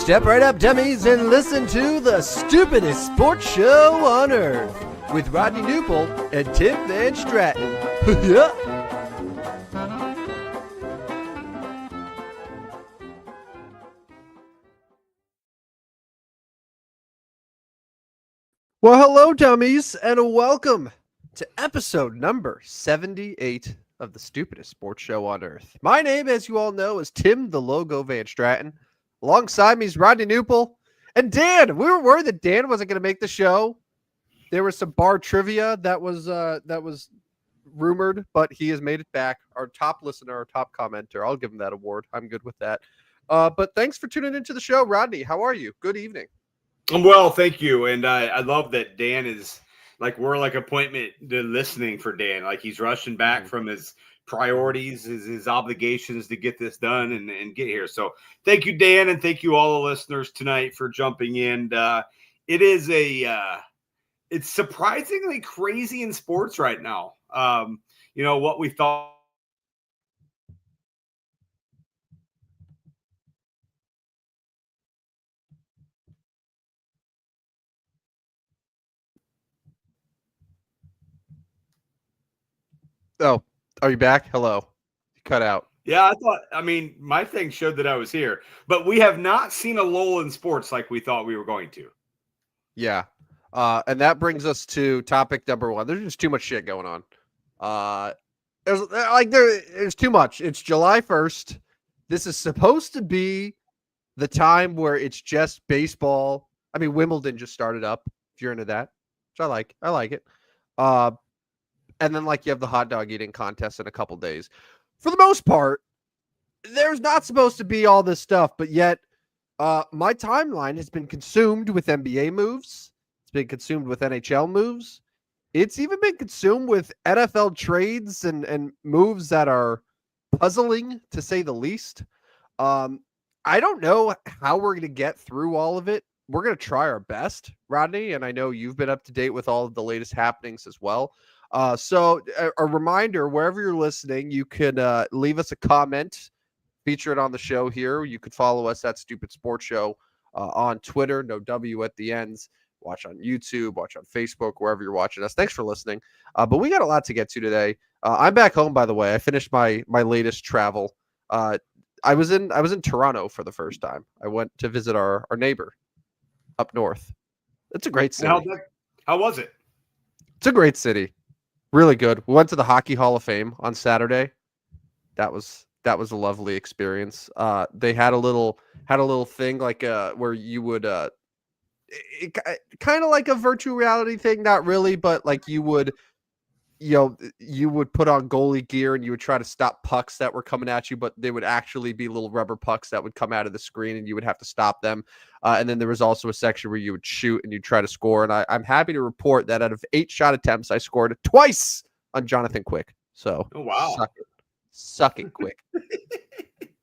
Step right up, dummies, and listen to the stupidest sports show on earth with Rodney Newpole and Tim Van Stratton. Yeah. Well, hello, dummies, and welcome to episode number 78 of the stupidest sports show on earth. My name, as you all know, is Tim the Logo Van Stratton. Alongside me is Rodney Newpole and Dan. We were worried that Dan wasn't going to make the show. There was some bar trivia that was rumored, but he has made it back. Our top listener, our top commenter. I'll give him that award. I'm good with that. But thanks for tuning into the show, Rodney. How are you? Good evening. I'm well, thank you. And I love that Dan is like, we're like appointment to listening for Dan. Like he's rushing back from his priorities, his obligations to get this done and get here. So thank you, Dan. And thank you all the listeners tonight for jumping in. It is it's surprisingly crazy in sports right now. What we thought. Oh, are you back? Hello. You cut out. Yeah, my thing showed that I was here, but we have not seen a lull in sports like we thought we were going to. Yeah. And that brings us to topic number one. There's just too much shit going on. There's too much. It's July 1st. This is supposed to be the time where it's just baseball. I mean, Wimbledon just started up, if you're into that, which I like. I like it. And then you have the hot dog eating contest in a couple days. For the most part, there's not supposed to be all this stuff, but yet my timeline has been consumed with NBA moves. It's been consumed with NHL moves. It's even been consumed with NFL trades and moves that are puzzling, to say the least. I don't know how we're going to get through all of it. We're going to try our best, Rodney, and I know you've been up to date with all of the latest happenings as well. So a reminder, wherever you're listening, you can leave us a comment, feature it on the show here. You could follow us at Stupid Sports Show on Twitter, no W at the ends. Watch on YouTube, watch on Facebook, wherever you're watching us. Thanks for listening. But we got a lot to get to today. I'm back home, by the way. I finished my latest travel. I was in Toronto for the first time. I went to visit our neighbor up north. It's a great city. How was it? It's a great city. Really good. We went to the Hockey Hall of Fame on Saturday. That was a lovely experience. They had a little thing where you would kind of like a virtual reality thing, not really, but you would put on goalie gear and you would try to stop pucks that were coming at you, but they would actually be little rubber pucks that would come out of the screen and you would have to stop them. And then there was also a section where you would shoot and you'd try to score. And I'm happy to report that out of 8 shot attempts, I scored twice on Jonathan Quick. So, oh, wow. Suck it, Quick.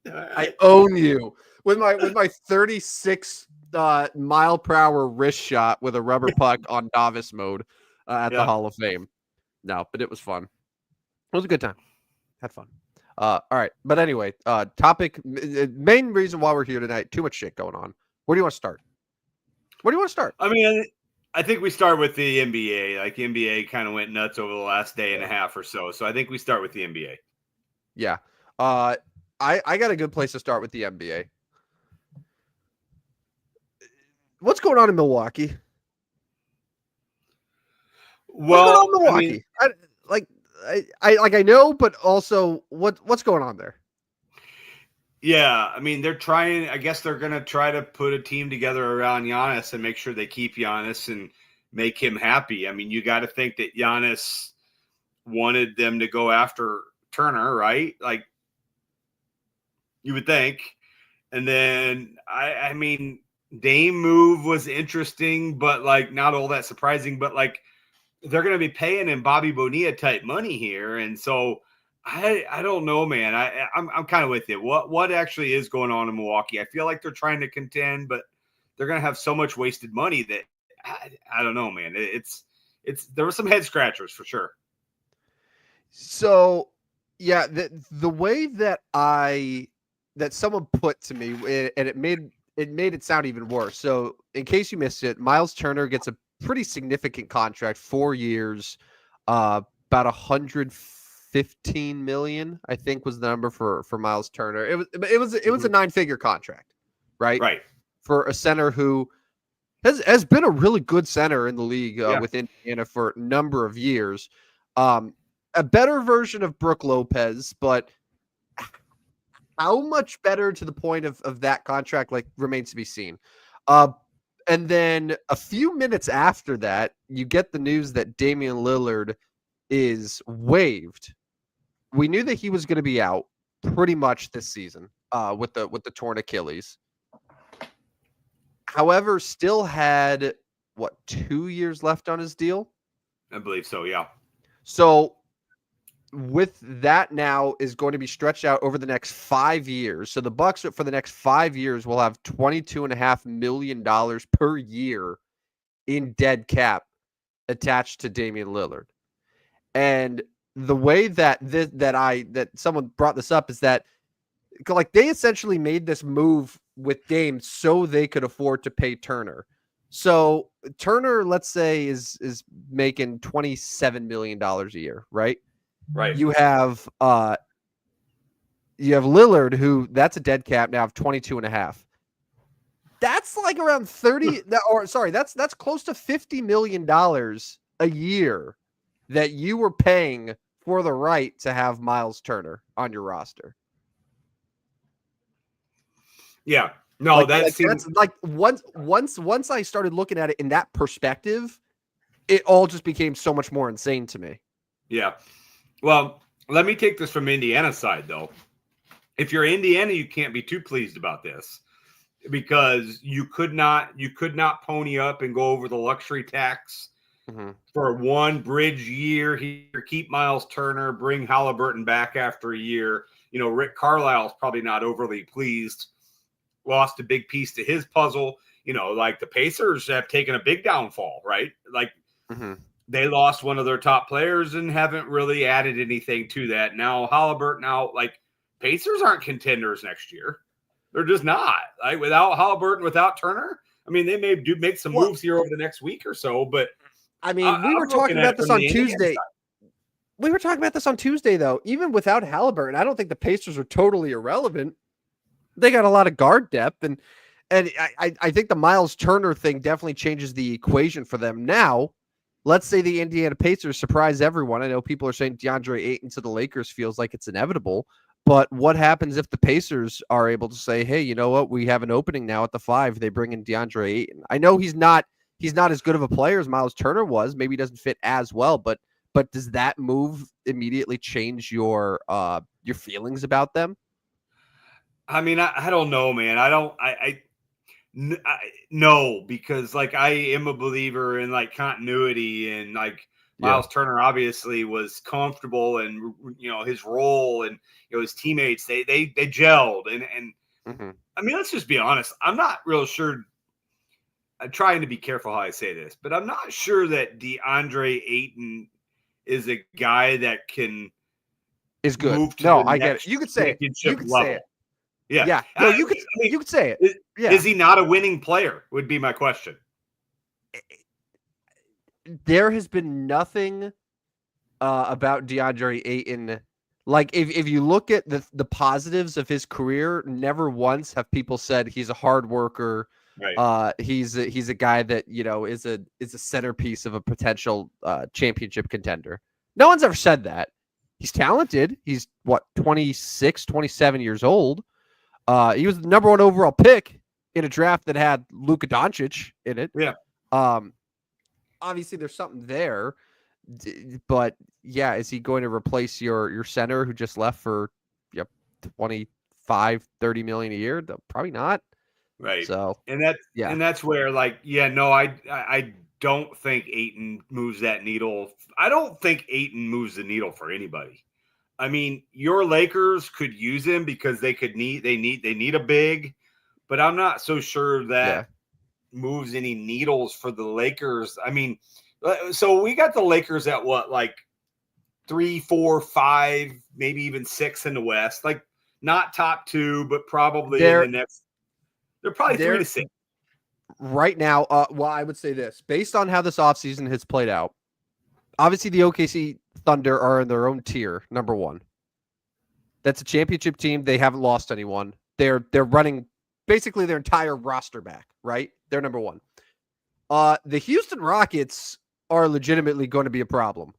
I own you with my 36 mile per hour wrist shot with a rubber puck on novice mode at the Hall of Fame. No, but it was fun. It was a good time. Had fun. All right. But anyway, main reason why we're here tonight, too much shit going on. Where do you want to start? I mean, I think we start with the NBA. Like, the NBA kind of went nuts over the last day and a half or so. So I think we start with the NBA. Yeah. I got a good place to start with the NBA. What's going on in Milwaukee? Well, Milwaukee. I know, but also what's going on there? Yeah, I mean, I guess they're going to try to put a team together around Giannis and make sure they keep Giannis and make him happy. I mean, you got to think that Giannis wanted them to go after Turner, right? Like, you would think. And then, I mean, Dame move was interesting, but not all that surprising, but they're going to be paying him Bobby Bonilla type money here. And so I don't know, man. I'm kind of with you. What actually is going on in Milwaukee? I feel like they're trying to contend, but they're going to have so much wasted money that I don't know, man. There were some head scratchers for sure. So yeah, the way that someone put to me, and it made it made it sound even worse. So, in case you missed it, Miles Turner gets a pretty significant contract, 4 years, about 115 million, I think was the number for Miles Turner. It was a 9-figure contract, right? Right. For a center who has been a really good center in the league Yeah. with Indiana for a number of years. A better version of Brook Lopez, but how much better to the point of that contract remains to be seen. And then a few minutes after that, you get the news that Damian Lillard is waived. We knew that he was going to be out pretty much this season with the torn Achilles. However, still had 2 years left on his deal? I believe so, yeah. So with that now is going to be stretched out over the next 5 years. So the Bucks for the next 5 years will have $22.5 million per year in dead cap attached to Damian Lillard. And the way that someone brought this up is that they essentially made this move with Dame so they could afford to pay Turner. So Turner, let's say, is making $27 million a year, right? Right. You have Lillard, who that's a dead cap now of 22.5. That's like around 30 that's close to $50 million a year that you were paying for the right to have Miles Turner on your roster. Yeah. No, that's once I started looking at it in that perspective, it all just became so much more insane to me. Yeah. Well, let me take this from Indiana's side, though. If you're Indiana, you can't be too pleased about this because you could not pony up and go over the luxury tax for one bridge year here, keep Miles Turner, bring Halliburton back after a year. Rick Carlisle's probably not overly pleased. Lost a big piece to his puzzle. The Pacers have taken a big downfall, right? They lost one of their top players and haven't really added anything to that. Now Halliburton out, Pacers aren't contenders next year. They're just not. Without Halliburton, without Turner, I mean, they may make some moves here over the next week or so, but I mean, we were talking about this on Tuesday. We were talking about this on Tuesday, though. Even without Halliburton, I don't think the Pacers are totally irrelevant. They got a lot of guard depth, and I think the Miles Turner thing definitely changes the equation for them. Now, let's say the Indiana Pacers surprise everyone. I know people are saying DeAndre Ayton to the Lakers feels like it's inevitable, but what happens if the Pacers are able to say, hey, you know what? We have an opening now at the 5. They bring in DeAndre Ayton. I know he's not as good of a player as Miles Turner was. Maybe he doesn't fit as well, but does that move immediately change your feelings about them? I mean, I don't know, man. No, because I am a believer in continuity and Miles Turner obviously was comfortable and his role and his teammates they gelled and I mean, let's just be honest. I'm not real sure. I'm trying to be careful how I say this, but I'm not sure that DeAndre Ayton is a guy that is good. Move to no, the I next get it. You could say it. You could say it. Yeah. Yeah. No, you could say it. Yeah. Is he not a winning player? Would be my question. There has been nothing about DeAndre Ayton. If you look at the positives of his career, never once have people said he's a hard worker. Right. He's a guy that is a centerpiece of a potential championship contender. No one's ever said that. He's talented. He's 26, 27 years old. He was the number 1 overall pick in a draft that had Luka Doncic in it. Yeah. Obviously there's something there, but yeah, is he going to replace your center who just left for 25, 30 million a year? Probably not. Right. So, and that's where I don't think Ayton moves that needle. I don't think Ayton moves the needle for anybody. I mean, your Lakers could use him because they need a big, but I'm not so sure that moves any needles for the Lakers. I mean, so we got the Lakers at 3, 4, 5, maybe even 6 in the West. Not top 2, but probably in the next. They're probably 3-6 right now. Well, I would say this based on how this offseason has played out. Obviously, the OKC Thunder are in their own tier, number one. That's a championship team. They haven't lost anyone. They're running basically their entire roster back, right? They're number one. The Houston Rockets are legitimately going to be a problem.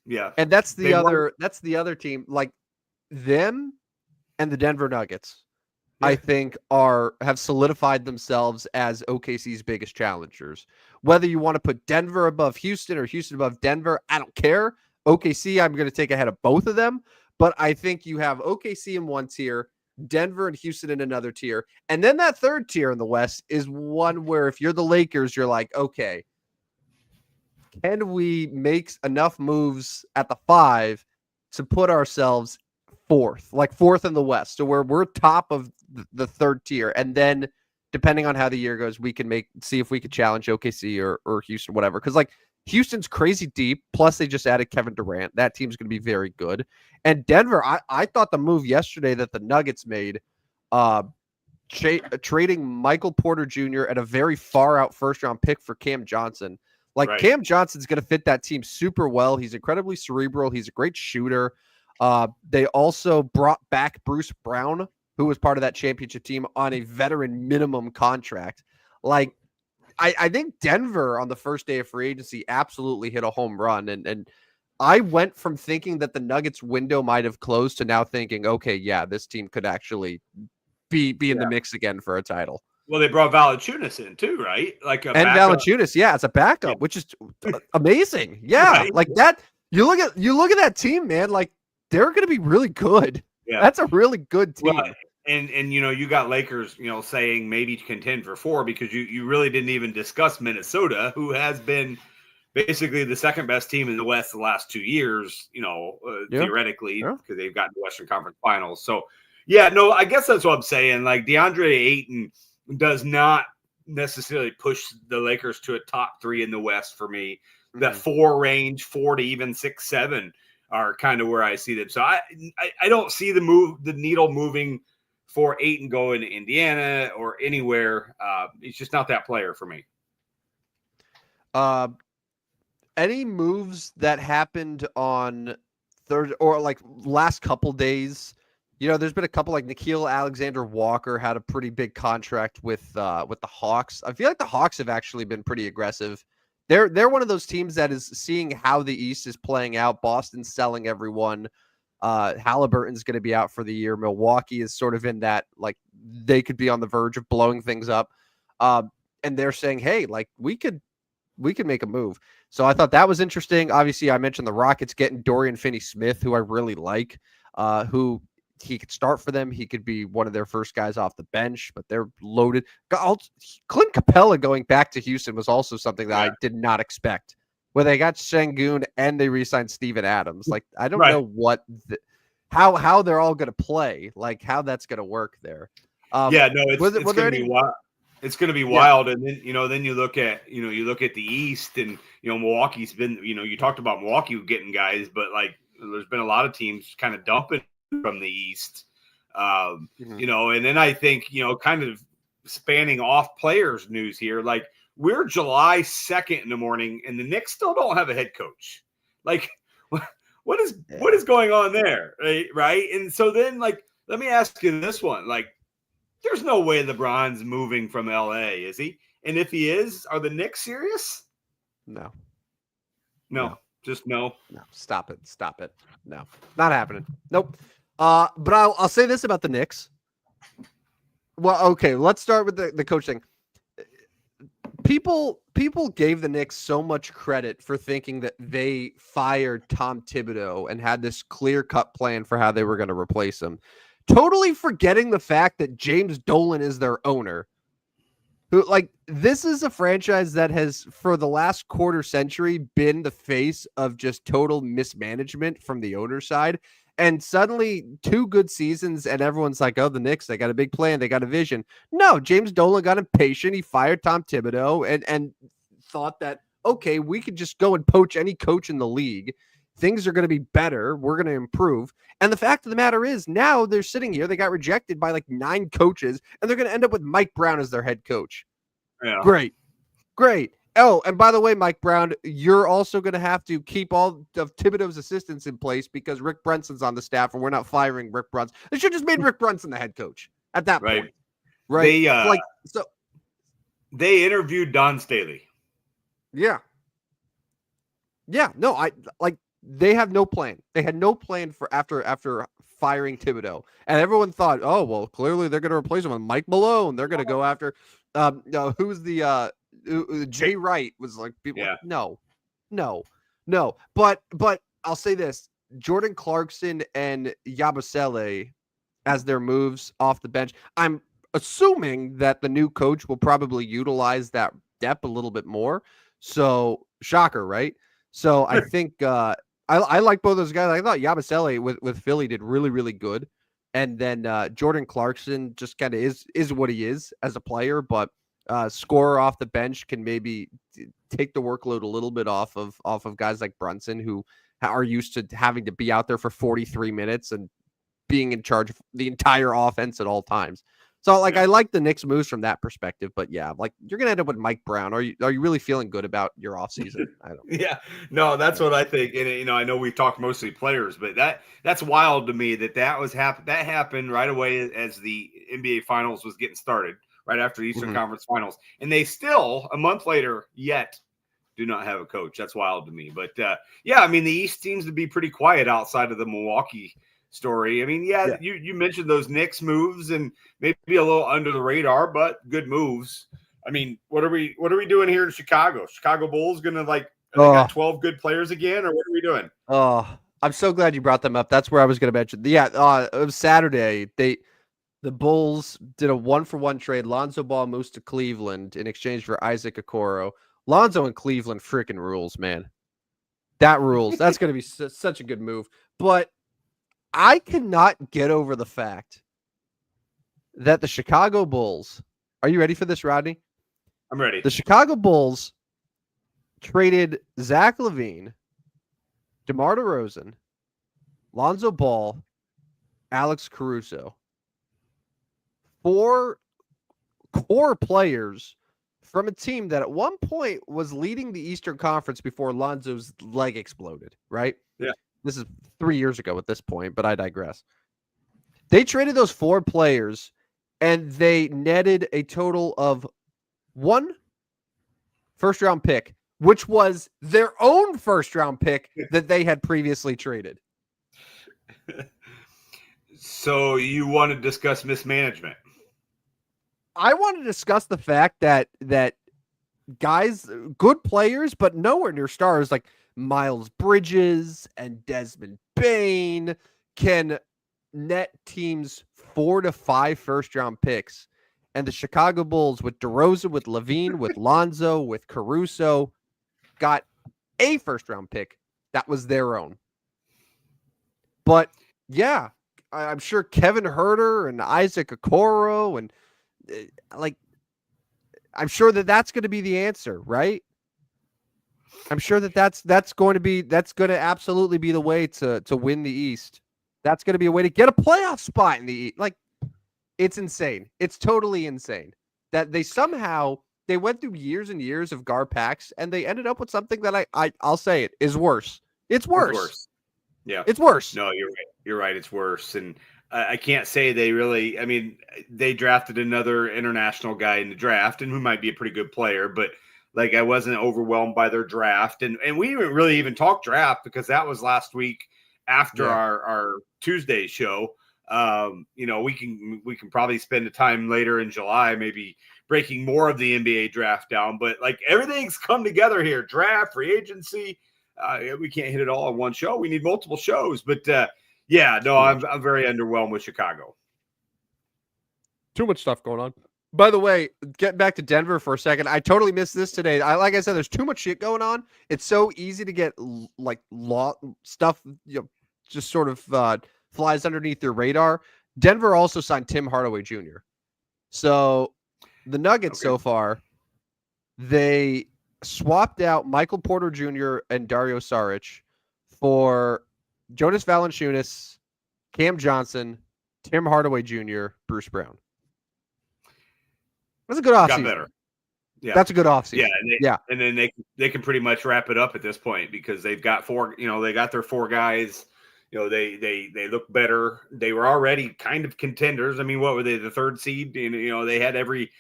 Yeah. And that's the other team, like them and the Denver Nuggets, I think have solidified themselves as OKC's biggest challengers. Whether you want to put Denver above Houston or Houston above Denver, I don't care. OKC, I'm going to take ahead of both of them. But I think you have OKC in one tier, Denver and Houston in another tier. And then that third tier in the West is one where if you're the Lakers, you're like, okay, can we make enough moves at the 5 to put ourselves fourth in the West? So where we're top of the third tier. And then depending on how the year goes, we can see if we could challenge OKC or Houston, whatever. Because like Houston's crazy deep. Plus they just added Kevin Durant. That team's going to be very good. And Denver, I thought the move yesterday that the Nuggets made, trading Michael Porter Jr. at a very far out first round pick for Cam Johnson. Like Cam Johnson's going to fit that team super well. He's incredibly cerebral. He's a great shooter. They also brought back Bruce Brown, who was part of that championship team, on a veteran minimum contract. Like, I think Denver on the first day of free agency absolutely hit a home run. And I went from thinking that the Nuggets window might have closed to now thinking, okay, yeah, this team could actually be in the mix again for a title. Well, they brought Valanciunas in too, right? Like Valanciunas, yeah, it's a backup, which is amazing. Yeah, right. Like that. You look at that team, man. Like they're going to be really good. Yeah, that's a really good team. Well, and you got Lakers, saying maybe contend for 4 because you really didn't even discuss Minnesota, who has been basically the second best team in the West the last 2 years. Theoretically, because they've gotten the Western Conference Finals. So yeah, no, I guess that's what I'm saying. Like DeAndre Ayton does not necessarily push the Lakers to a top 3 in the West for me. Mm-hmm. That 4 range, 4 to even 6, 7 are kind of where I see them. So I don't see the needle moving for Ayton going to Indiana or anywhere. He's just not that player for me. Any moves that happened on third or like last couple days? There's been a couple, like Nickeil Alexander-Walker had a pretty big contract with the Hawks. I feel like the Hawks have actually been pretty aggressive. They're one of those teams that is seeing how the East is playing out. Boston's selling everyone. Halliburton's going to be out for the year. Milwaukee is sort of in that, like, they could be on the verge of blowing things up. And they're saying, hey, like, we could make a move. So I thought that was interesting. Obviously, I mentioned the Rockets getting Dorian Finney-Smith, who I really like, who he could start for them. He could be one of their first guys off the bench, but they're loaded. Clint Capella going back to Houston was also something that I did not expect, where they got Şengün and they re-signed Steven Adams. Like, I don't know how they're all going to play, like how that's going to work there. It's going to be wild. It's going to be wild. And then, then you look at the East and, Milwaukee's been, you talked about Milwaukee getting guys, but like there's been a lot of teams kind of dumping from the East, and then I think, kind of spanning off players news here, like we're July 2nd in the morning and the Knicks still don't have a head coach. Like what is going on there? Right. And so then, like, let me ask you this one, like, there's no way LeBron's moving from LA, is he? And if he is, are the Knicks serious? No. Just no. No, stop it. No, not happening. Nope. But I'll say this about the Knicks. Well, okay, let's start with the coach thing. People gave the Knicks so much credit for thinking that they fired Tom Thibodeau and had this clear-cut plan for how they were going to replace him. Totally forgetting the fact that James Dolan is their owner. Who, like, this is a franchise that has, for the last quarter century, been the face of just total mismanagement from the owner side. And suddenly 2 good seasons and everyone's like, oh, the Knicks, they got a big plan. They got a vision. No, James Dolan got impatient. He fired Tom Thibodeau and thought that, okay, we could just go and poach any coach in the league. Things are going to be better. We're going to improve. And the fact of the matter is, now they're sitting here. They got rejected by like 9 coaches, and they're going to end up with Mike Brown as their head coach. Yeah. Great. Oh, and by the way, Mike Brown, you're also going to have to keep all of Thibodeau's assistants in place because Rick Brunson's on the staff, and we're not firing Rick Brunson. They should have just made Rick Brunson the head coach at that point. Right? They interviewed Don Staley. Yeah. No, they have no plan. They had no plan for after firing Thibodeau, and everyone thought, oh well, clearly they're going to replace him with Mike Malone. They're going to go after who's the Jay Wright was like people. Yeah. No. But I'll say this: Jordan Clarkson and Yabusele as their moves off the bench. I'm assuming that the new coach will probably utilize that depth a little bit more. So shocker, right? So I think I like both those guys. I thought Yabusele with Philly did really, really good. And then Jordan Clarkson just kind of is what he is as a player, but scorer off the bench can maybe take the workload a little bit off of guys like Brunson, who are used to having to be out there for 43 minutes and being in charge of the entire offense at all times. So I like the Knicks moves from that perspective, but yeah, like you're gonna end up with Mike Brown. Are you really feeling good about your offseason? I don't. Yeah, no, that's what I think. And I know we talk mostly players, but that's wild to me that happened right away as the NBA Finals was getting started, right after the Eastern Conference Finals, and they still a month later yet do not have a coach. That's wild to me. But yeah, I mean the East seems to be pretty quiet outside of the Milwaukee story. I mean, yeah. You mentioned those Knicks moves and maybe a little under the radar, but good moves. I mean, what are we doing here in Chicago? Chicago Bulls gonna they got 12 good players again, or what are we doing? Oh, I'm so glad you brought them up. That's where I was gonna mention. Yeah, it was Saturday. The Bulls did a 1-for-1 trade. Lonzo Ball moves to Cleveland in exchange for Isaac Okoro. Lonzo in Cleveland freaking rules, man. That rules. That's gonna be such a good move. But I cannot get over the fact that the Chicago Bulls, are you ready for this, Rodney? I'm ready. The Chicago Bulls traded Zach LaVine, DeMar DeRozan, Lonzo Ball, Alex Caruso. 4 core players from a team that at one point was leading the Eastern Conference before Lonzo's leg exploded, right? Yeah. This is 3 years ago at this point, but I digress. They traded those 4 players, and they netted a total of 1 first-round pick, which was their own first-round pick that they had previously traded. So you want to discuss mismanagement? I want to discuss the fact that guys, good players, but nowhere near stars like Miles Bridges and Desmond Bane can net teams 4 to 5 first-round picks. And the Chicago Bulls with DeRozan, with LaVine, with Lonzo, with Caruso got a first-round pick that was their own. But, yeah, I'm sure Kevin Huerter and Isaac Okoro and, I'm sure that's going to be the answer, right? I'm sure that's going to absolutely be the way to win the East. That's going to be a way to get a playoff spot in the East. It's insane. It's totally insane that they went through years and years of Garpax and they ended up with something that I'll say it is worse. It's worse. Yeah, it's worse. No, you're right. You're right. It's worse. And I can't say they really. I mean, they drafted another international guy in the draft, and who might be a pretty good player, but. I wasn't overwhelmed by their draft. And we didn't really even talk draft because that was last week after our Tuesday show. We can probably spend the time later in July, maybe breaking more of the NBA draft down. But everything's come together here. Draft, free agency. We can't hit it all in one show. We need multiple shows. But I'm very underwhelmed with Chicago. Too much stuff going on. By the way, getting back to Denver for a second, I totally missed this today. Like I said, there's too much shit going on. It's so easy to get stuff, just sort of flies underneath your radar. Denver also signed Tim Hardaway Jr. So the Nuggets so far, they swapped out Michael Porter Jr. and Dario Saric for Jonas Valanciunas, Cam Johnson, Tim Hardaway Jr., Bruce Brown. That's a good offseason. Got better. Yeah, that's a good offseason. Yeah, and then they can pretty much wrap it up at this point because they've got four. They got their four guys. They look better. They were already kind of contenders. I mean, what were they? The third seed. And, they had every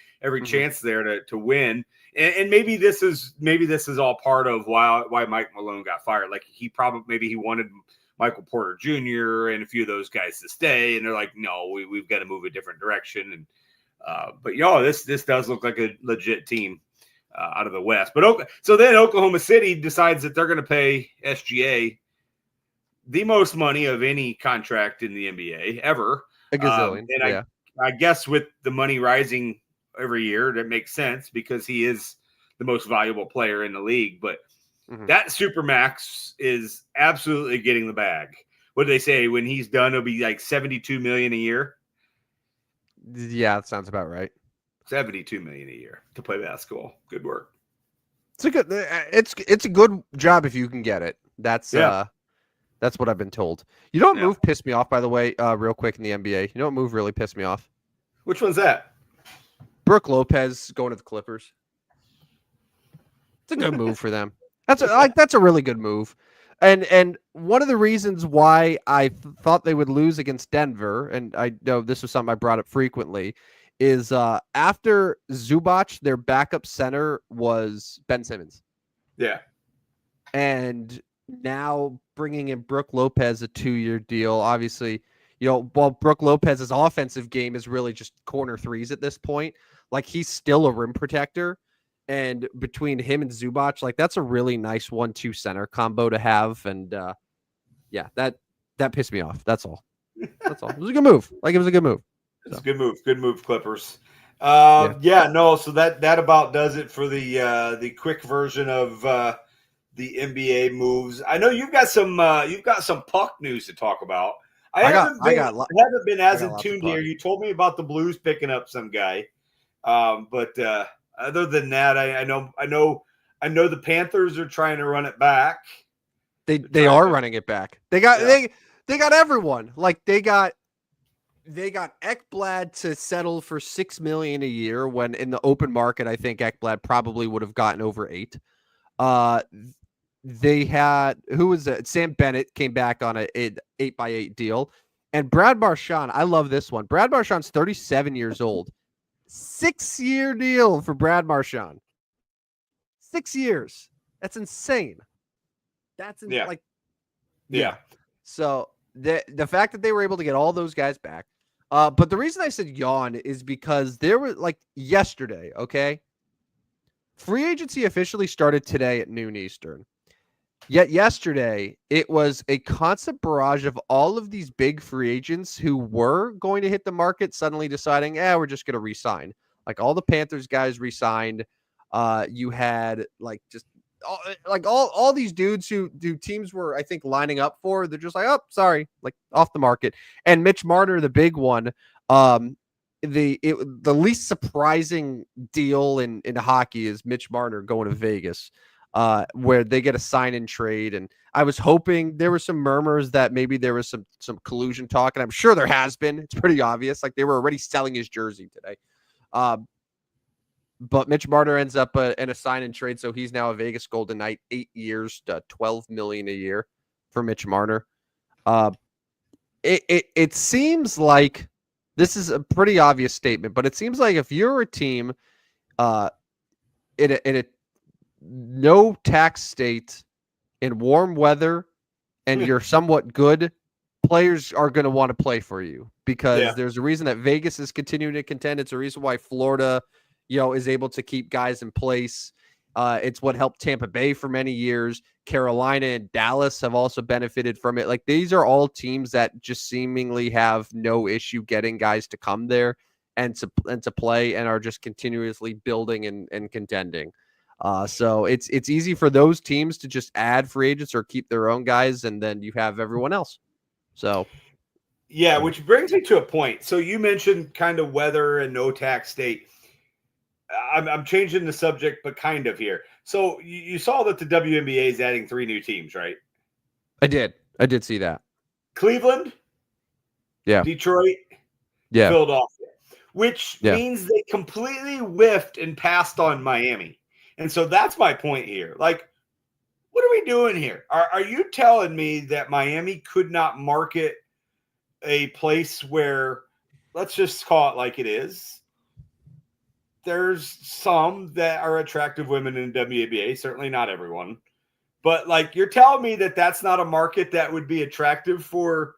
chance there to win. And maybe this is all part of why Mike Malone got fired. Like he wanted Michael Porter Jr. and a few of those guys to stay, and they're like, no, we've got to move a different direction. And but this does look like a legit team out of the West. But so then Oklahoma City decides that they're going to pay SGA the most money of any contract in the NBA ever. A gazillion. I guess with the money rising every year, that makes sense because he is the most valuable player in the league. But that Supermax is absolutely getting the bag. What do they say? When he's done, it'll be like $72 million a year. Yeah, that sounds about right. $72 million a year to play basketball. Good work. It's a good job if you can get it. That's what I've been told. You know what move pissed me off, by the way, real quick in the NBA? You know what move really pissed me off? Which one's that? Brook Lopez going to the Clippers. It's a good move for them. That's a really good move. And one of the reasons why I thought they would lose against Denver, and I know this was something I brought up frequently, is after Zubac, their backup center was Ben Simmons. Yeah. And now bringing in Brook Lopez, a 2-year deal, obviously, while Brook Lopez's offensive game is really just corner threes at this point, like he's still a rim protector. And between him and Zubac, like that's a really nice 1-2 center combo to have. And that pissed me off. That's all. It was a good move. It was a good move. It's a good move. Good move, Clippers. So that about does it for the quick version of the NBA moves. I know you've got some puck news to talk about. I haven't been as in tune here. You told me about the Blues picking up some guy, but other than that, I know the Panthers are trying to run it back. They are running it back. They got everyone. Like they got Ekblad to settle for $6 million a year when in the open market, I think Ekblad probably would have gotten over $8 million. They had, who was it? Sam Bennett came back on an 8x8 deal. And Brad Marchand, I love this one. Brad Marchand's 37 years old. 6-year deal for Brad Marchand. 6 years. That's insane. So the fact that they were able to get all those guys back. But the reason I said yawn is because there were yesterday, okay? Free agency officially started today at noon Eastern. Yet yesterday, it was a constant barrage of all of these big free agents who were going to hit the market suddenly deciding, we're just going to re-sign. Like all the Panthers guys re-signed. You had all these dudes who teams were, I think, lining up for. They're just like, oh, sorry, off the market. And Mitch Marner, the big one, the least surprising deal in hockey is Mitch Marner going to Vegas. Where they get a sign and trade. And I was hoping there were some murmurs that maybe there was some collusion talk, and I'm sure there has been. It's pretty obvious. Like they were already selling his jersey today. But Mitch Marner ends up in a sign and trade. So he's now a Vegas Golden Knight, 8 years to $12 million a year for Mitch Marner. It seems like this is a pretty obvious statement, but it seems like if you're a team, in a no tax state in warm weather and you're somewhat good, players are going to want to play for you because there's a reason that Vegas is continuing to contend. It's a reason why Florida, is able to keep guys in place. It's what helped Tampa Bay for many years. Carolina and Dallas have also benefited from it. Like these are all teams that just seemingly have no issue getting guys to come there and to play and are just continuously building and contending. So it's easy for those teams to just add free agents or keep their own guys, and then you have everyone else. So, which brings me to a point. So you mentioned kind of weather and no tax state. I'm changing the subject, but kind of here. So you saw that the WNBA is adding 3 new teams, right? I did see that. Cleveland, Yeah. Detroit, Yeah. Philadelphia, which Yeah. means they completely whiffed and passed on Miami. And so that's my point here. Like, what are we doing here? Are you telling me that Miami could not market a place where, let's just call it like it is, there's some that are attractive women in WNBA, certainly not everyone. But like, you're telling me that that's not a market that would be attractive for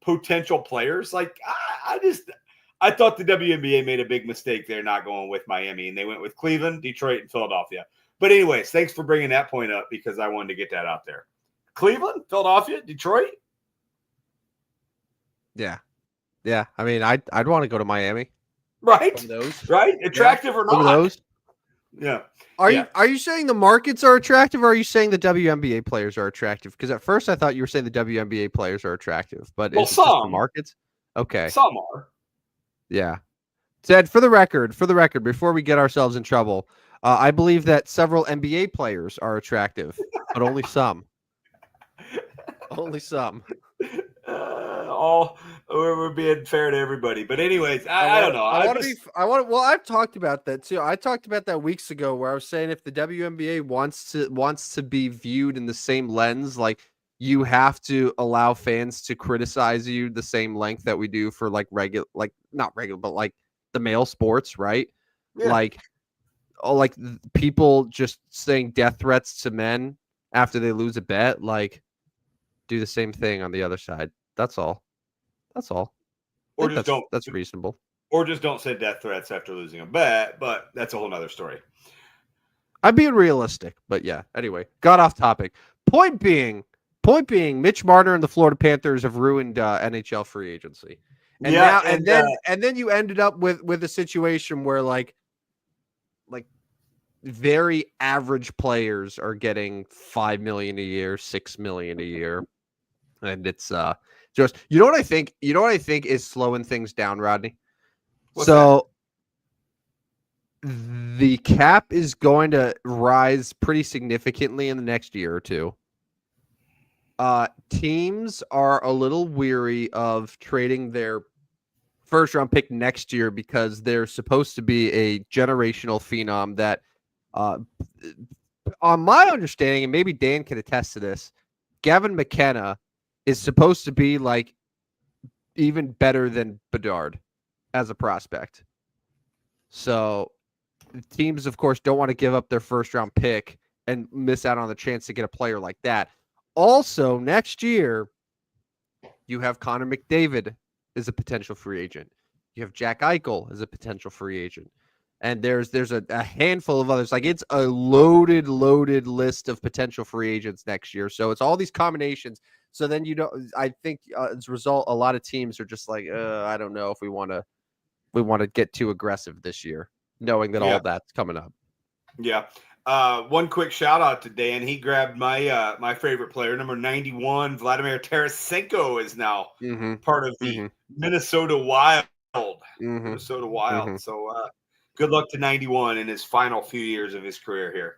potential players? Like, I thought the WNBA made a big mistake there not going with Miami, and they went with Cleveland, Detroit, and Philadelphia. But anyways, thanks for bringing that point up because I wanted to get that out there. Cleveland, Philadelphia, Detroit. Yeah. Yeah. I mean, I'd want to go to Miami. Right. Over those. Right. Attractive or not. Over those. Yeah. Are you saying the markets are attractive, or are you saying the WNBA players are attractive? Because at first I thought you were saying the WNBA players are attractive, but Well, is it just the markets? Okay. Some are. Yeah. Ted, for the record, before we get ourselves in trouble, I believe that several NBA players are attractive, but only some. Only some. We're being fair to everybody, but anyways, I don't know. Well, I've talked about that too. I talked about that weeks ago, where I was saying if the WNBA wants to be viewed in the same lens, like you have to allow fans to criticize you the same length that we do for like not regular, but like the male sports, right? Yeah. Like people just saying death threats to men after they lose a bet, like do the same thing on the other side. That's all. Or just don't. That's reasonable. Or just don't say death threats after losing a bet, but that's a whole nother story. I'm being realistic, but yeah. Anyway, got off topic. Point being, Mitch Marner and the Florida Panthers have ruined NHL free agency. And then you ended up with a situation where like very average players are getting $5 million a year, $6 million a year, and it's just you know what I think is slowing things down, Rodney. What's so that? The cap is going to rise pretty significantly in the next year or two. Teams are a little weary of trading their first round pick next year because they're supposed to be a generational phenom that, on my understanding, and maybe Dan can attest to this, Gavin McKenna is supposed to be like even better than Bedard as a prospect. So teams, of course, don't want to give up their first round pick and miss out on the chance to get a player like that. Also, next year, you have Connor McDavid as a potential free agent. You have Jack Eichel as a potential free agent. And there's a handful of others. Like, it's a loaded list of potential free agents next year. So it's all these combinations. So then I think as a result, a lot of teams are just like, I don't know if we want to get too aggressive this year, knowing that all that's coming up. Yeah. One quick shout out to Dan. He grabbed my my favorite player, number 91, Vladimir Tarasenko, is now part of the Minnesota Wild. Minnesota Wild. So good luck to 91 in his final few years of his career here.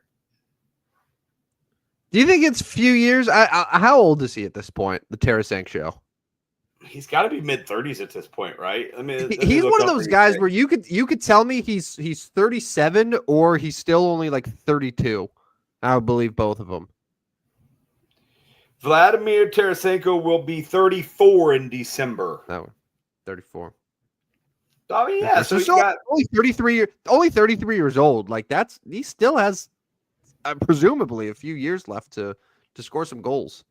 Do you think it's a few years? How old is he at this point, the Tarasenko? He's got to be mid-30s at this point, right? I mean, he's one of those guys where you could tell me he's 37 or he's still only like 32. I would believe both of them. Vladimir Tarasenko will be 34 in December. That one, 34. I mean, yeah, so only 33 years old. Like he still has presumably a few years left to score some goals.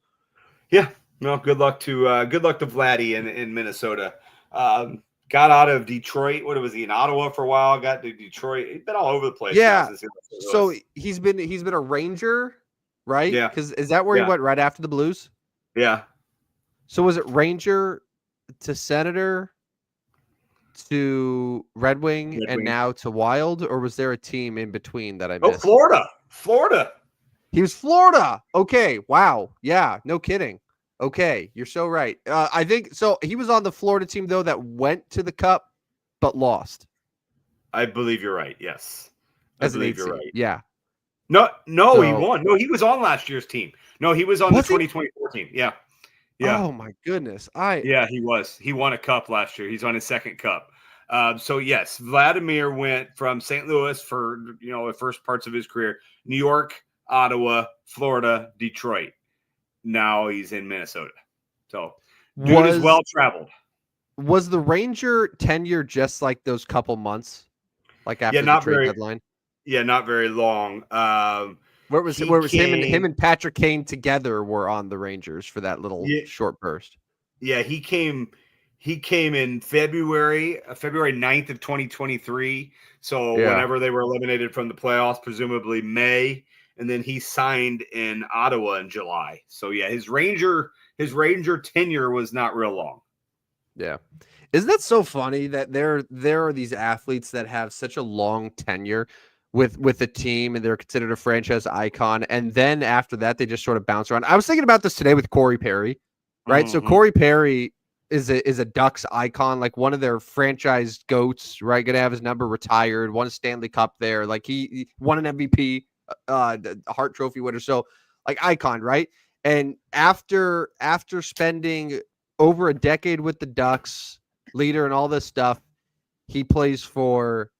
Yeah. No, good luck to Vladdy in Minnesota. Got out of Detroit. What was he in Ottawa for a while? Got to Detroit. He's been all over the place. Yeah. So he's been a Ranger, right? Yeah. Because is that where he went right after the Blues? Yeah. So was it Ranger to Senator to Red Wing and now to Wild, or was there a team in between that I missed? Oh, Florida. He was Florida. Okay. Wow. Yeah. No kidding. Okay, you're so right. I think so. He was on the Florida team though that went to the Cup, but lost. I believe you're right. Yes, I believe you're right. Yeah. No, he So won. No, he was on last year's team. No, he was on the was he? 2024 team. Yeah. Yeah. Oh my goodness. Yeah, he was. He won a cup last year. He's on his second cup. So yes, Vladimir went from St. Louis for the first parts of his career, New York, Ottawa, Florida, Detroit. Now he's in Minnesota. So dude is was well traveled. was the Ranger tenure just like those couple months, like Yeah, after the not trade very. deadline? Yeah, not very long. He Where it was came. him and Patrick Kane together were on the Rangers for that little Yeah, short burst. yeah, he came. He came in February 9th of 2023. So Yeah. whenever they were eliminated from the playoffs, presumably May, and then he signed in Ottawa in July. So yeah, his Ranger tenure was not real long. Yeah. Isn't that so funny that there are these athletes that have such a long tenure with a team and they're considered a franchise icon, and then after that they just sort of bounce around. I was thinking about this today with Corey Perry, right? So Mm-hmm. Corey Perry is a Ducks icon, like one of their franchise goats, right? Gonna have his number retired, won a Stanley Cup there, like he won an MVP, the Hart Trophy winner, so like icon, right? And after spending over a decade with the Ducks, leader and all this stuff, he plays for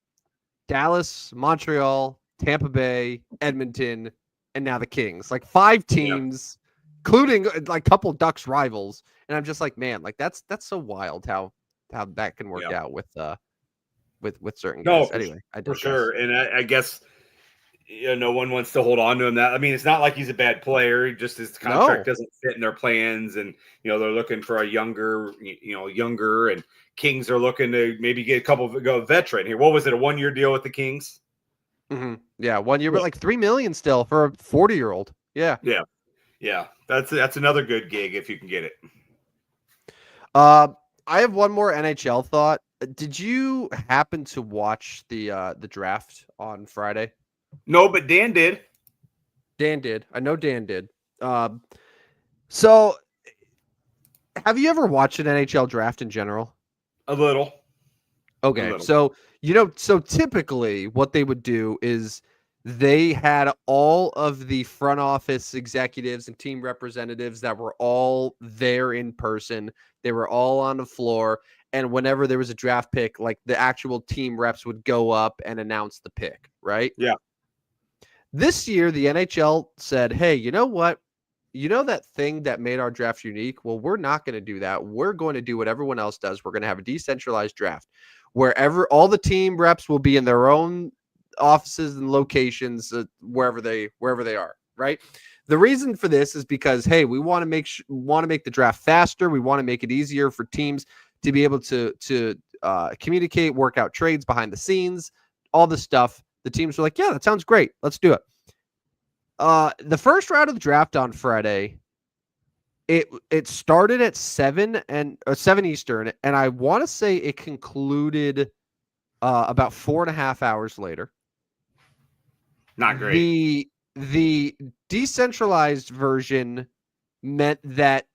Dallas, Montreal, Tampa Bay, Edmonton, and now the Kings. Like 5 Yeah, teams, including like a couple Ducks rivals. And I'm just like, man, like that's so wild how that can work yeah. out with certain No, guys. Anyway, I for digress. sure. And I guess no one wants to hold on to him. That I mean, it's not like he's a bad player. Just his contract No. doesn't fit in their plans, and they're looking for a younger, and Kings are looking to maybe get a couple of go veteran here. What was it? A 1-year deal with the Kings? Mm-hmm. Yeah, 1 year, Yeah, but like 3 million still for a 40-year-old. Yeah. yeah, yeah. That's another good gig if you can get it. Uh, I have one more NHL thought. Did you happen to watch the draft on Friday? No, but Dan did Dan did. I know Dan did. Um, so have you ever watched an NHL draft in general? a little, a Okay, little. so so typically what they would do is they had all of the front office executives and team representatives that were all there in person. They were all on the floor, and whenever there was a draft pick, like the actual team reps would go up and announce the pick, right? Yeah, This year, the NHL said, "Hey, you know what? You know that thing that made our draft unique? Well, we're not going to do that. We're going to do what everyone else does. We're going to have a decentralized draft wherever all the team reps will be in their own offices and locations wherever they are, right? The reason for this is because hey, we want to make the draft faster. We want to make it easier for teams to be able to communicate, work out trades behind the scenes, all this stuff. The teams were like, yeah, that sounds great. Let's do it. The first round of the draft on Friday, it started at 7 Eastern, and I want to say it concluded about 4.5 hours later. not great. The decentralized version meant that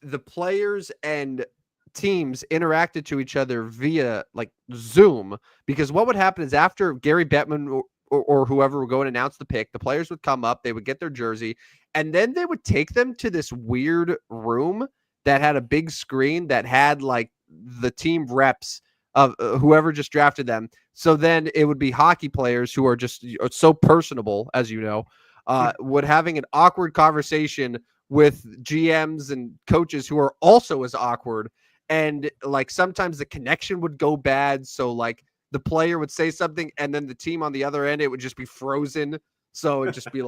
the players and teams interacted to each other via like Zoom, because what would happen is after Gary Bettman or whoever would go and announce the pick, the players would come up, they would get their jersey, and then they would take them to this weird room that had a big screen that had like the team reps of whoever just drafted them. So then it would be hockey players who are just so personable, as you know, would having an awkward conversation with GMs and coaches who are also as awkward. And like sometimes the connection would go bad. So like the player would say something and then the team on the other end, it would just be frozen. So it'd just be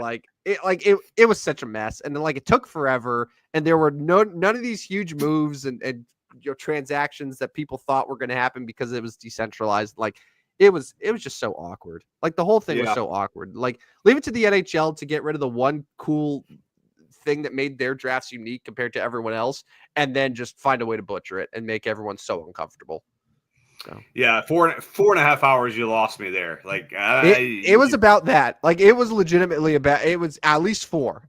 it was such a mess. And then like it took forever. And there were none of these huge moves and transactions that people thought were going to happen because it was decentralized. Like it was just so awkward. Like the whole thing was Yeah, so awkward. Like leave it to the NHL to get rid of the one cool thing that made their drafts unique compared to everyone else, and then just find a way to butcher it and make everyone so uncomfortable. So yeah. 4.5 hours. You lost me there. Like it was about that. Like it was legitimately about. It was at least four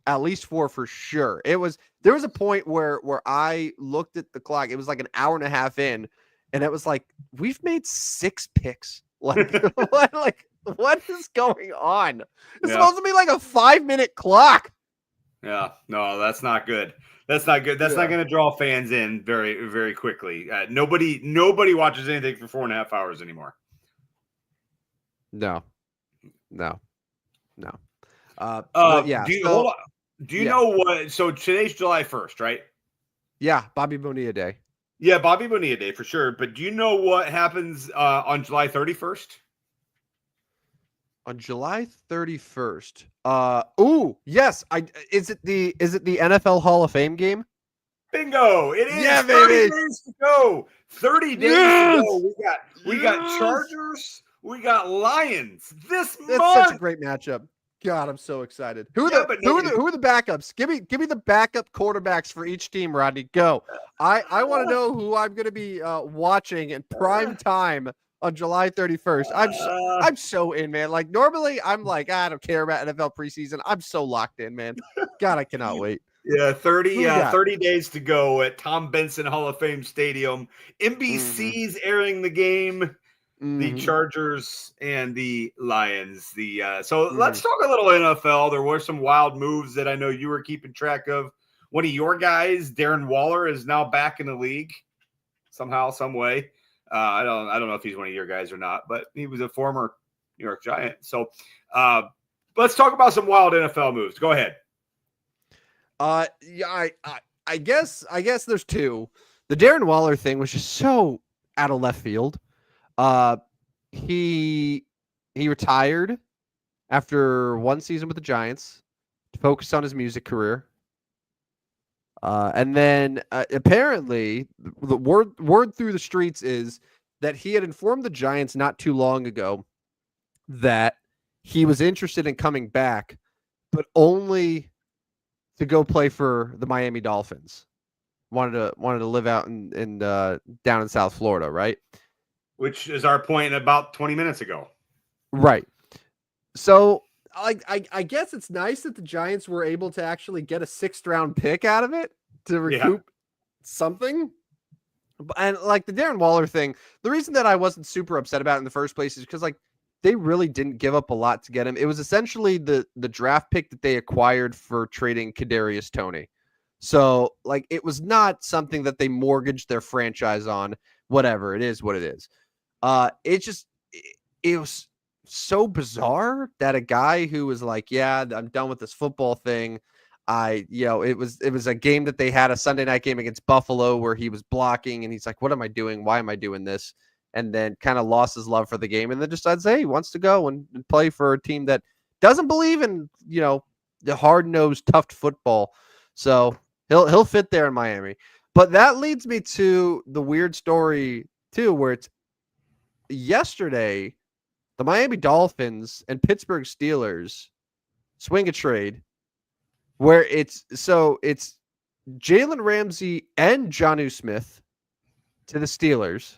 for sure. There was a point where I looked at the clock. It was like an hour and a half in, and it was like we've made 6 picks. Like like What is going on? It's Yeah. supposed to be like a 5-minute clock. Yeah, no, that's not good. That's not good. That's not going to draw fans in very, very quickly. Nobody watches anything for 4.5 hours anymore. No. But yeah. Hold on. Do you know what? So today's July 1st, right? Yeah, Bobby Bonilla Day. Yeah, Bobby Bonilla Day for sure. But do you know what happens on July 31st? On July 31st. Yes. Is it the NFL Hall of Fame game? Bingo! It is. Yeah, 30 baby. days to go. 30 days to go. We got Chargers. We got Lions this month. That's such a great matchup. God, I'm so excited. Who are the backups? Give me the backup quarterbacks for each team, Rodney. Go. I want to know who I'm going to be watching in prime time on July 31st. I'm so in, man. Like normally I'm like, I don't care about NFL preseason. I'm so locked in, man. God, I cannot wait. Yeah, 30 days to go at Tom Benson Hall of Fame Stadium. NBC's airing the game. The Chargers and the Lions. So let's talk a little NFL. There were some wild moves that I know you were keeping track of. One of your guys, Darren Waller, is now back in the league somehow, some way. I don't know if he's one of your guys or not, but he was a former New York Giant. So let's talk about some wild NFL moves. Go ahead. Yeah, I guess there's two. The Darren Waller thing was just so out of left field. He retired after one season with the Giants to focus on his music career. And then apparently the word through the streets is that he had informed the Giants not too long ago that he was interested in coming back, but only to go play for the Miami Dolphins. Wanted to live out in down in South Florida, right? Which is our point about 20 minutes ago. Right. So I guess it's nice that the Giants were able to actually get a 6th round pick out of it to recoup something. And like the Darren Waller thing, the reason that I wasn't super upset about it in the first place is because like they really didn't give up a lot to get him. It was essentially the draft pick that they acquired for trading Kadarius Toney. So like it was not something that they mortgaged their franchise on. Whatever, it is what it is. It was so bizarre that a guy who was like, yeah, I'm done with this football thing. It was a game that they had, a Sunday night game against Buffalo where he was blocking and he's like, what am I doing? Why am I doing this? And then kind of lost his love for the game and then decides, hey, he wants to go and play for a team that doesn't believe in, the hard-nosed, tough football. So he'll fit there in Miami. But that leads me to the weird story too, where it's yesterday, the Miami Dolphins and Pittsburgh Steelers swing a trade where it's Jalen Ramsey and Jonnu Smith to the Steelers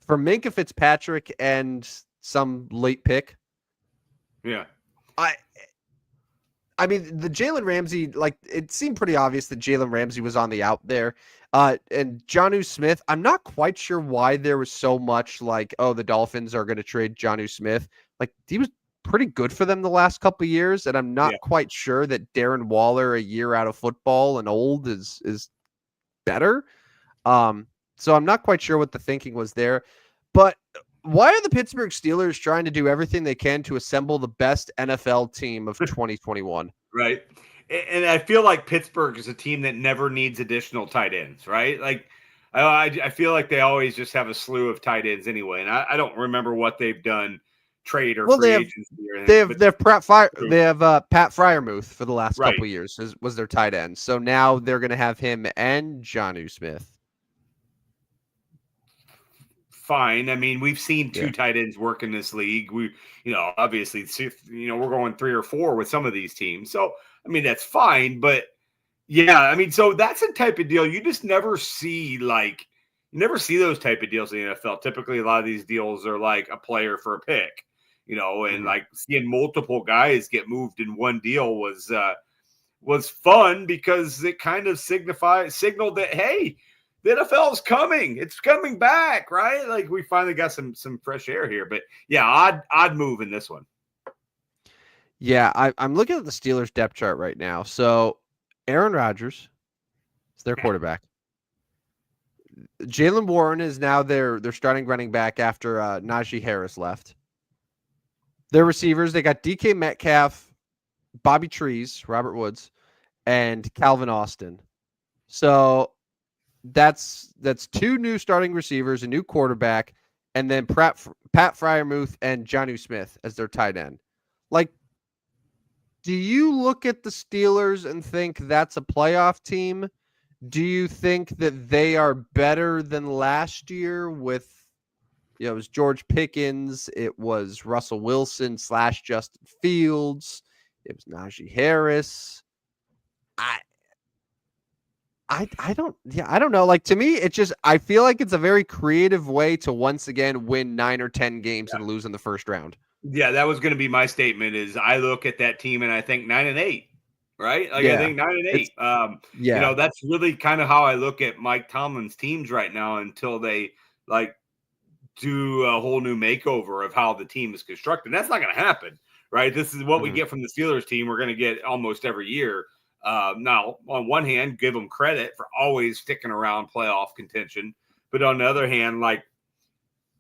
for Minkah Fitzpatrick and some late pick. Yeah. I mean, the Jalen Ramsey, like, it seemed pretty obvious that Jalen Ramsey was on the out there. And Jonnu Smith, I'm not quite sure why there was so much like, oh, the Dolphins are going to trade Jonnu Smith. Like, he was pretty good for them the last couple of years, and I'm not quite sure that Darren Waller, a year out of football and old, is better. So I'm not quite sure what the thinking was there. But why are the Pittsburgh Steelers trying to do everything they can to assemble the best NFL team of 2021? Right. And I feel like Pittsburgh is a team that never needs additional tight ends, right? Like, I feel like they always just have a slew of tight ends anyway. And I don't remember what they've done, trade or free agency. They have Pat Freiermuth for the last couple of years was their tight end. So now they're going to have him and Jonnu Smith. Fine. I mean, we've seen two tight ends work in this league. We, obviously, we're going 3 or 4 with some of these teams. So, I mean, that's fine. But yeah, I mean, so that's a type of deal you just never see. Like, you never see those type of deals in the NFL. Typically, a lot of these deals are like a player for a pick, and like seeing multiple guys get moved in one deal was fun because it kind of signaled that, hey, the NFL is coming. It's coming back, right? Like we finally got some fresh air here. But yeah, odd move in this one. Yeah, I'm looking at the Steelers depth chart right now. So Aaron Rodgers is their quarterback. Jalen Warren is now their starting running back after Najee Harris left. Their receivers, they got DK Metcalf, Bobby Trees, Robert Woods, and Calvin Austin. So that's two new starting receivers, a new quarterback, and then Pat Freiermuth and Jonnu Smith as their tight end. Like, do you look at the Steelers and think that's a playoff team? Do you think that they are better than last year with, it was George Pickens, it was Russell Wilson / Justin Fields, it was Najee Harris. I don't know. Like, to me, it's just, I feel like it's a very creative way to once again win 9 or 10 games and lose in the first round. Yeah, that was going to be my statement. Is I look at that team and I think 9-8, right? Like I think 9-8. You know, that's really kind of how I look at Mike Tomlin's teams right now until they like do a whole new makeover of how the team is constructed. That's not going to happen, right? This is what we get from the Steelers team. We're going to get almost every year. Now, on one hand, give them credit for always sticking around playoff contention, but on the other hand, like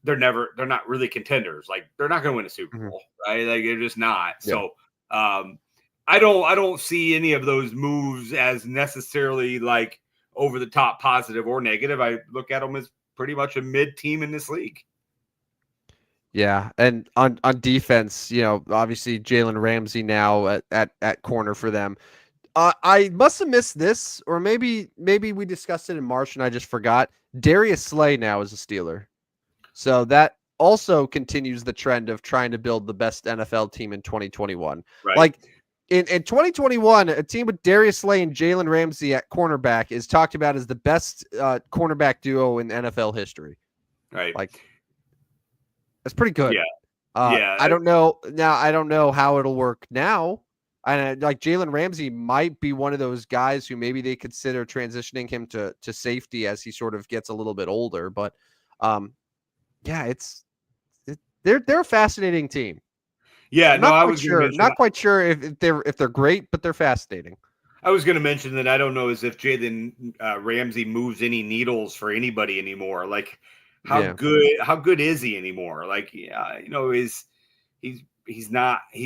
they're not really contenders. Like they're not going to win a Super Bowl, right? Like they're just not. Yeah. So I don't see any of those moves as necessarily like over the top positive or negative. I look at them as pretty much a mid team in this league. Yeah, and on defense, you know, obviously Jalen Ramsey now at corner for them. I must have missed this, or maybe we discussed it in March and I just forgot. Darius Slay now is a Steeler. So that also continues the trend of trying to build the best NFL team in 2021. Right. Like in 2021, a team with Darius Slay and Jalen Ramsey at cornerback is talked about as the best cornerback duo in NFL history. Right. Like that's pretty good. Yeah. I don't know now. I don't know how it'll work now. And like Jalen Ramsey might be one of those guys who maybe they consider transitioning him to safety as he sort of gets a little bit older. But yeah, they're a fascinating team. Yeah, not quite sure if they're great, but they're fascinating. I was going to mention that I don't know as if Jalen Ramsey moves any needles for anybody anymore. Like how good is he anymore? Like you know, he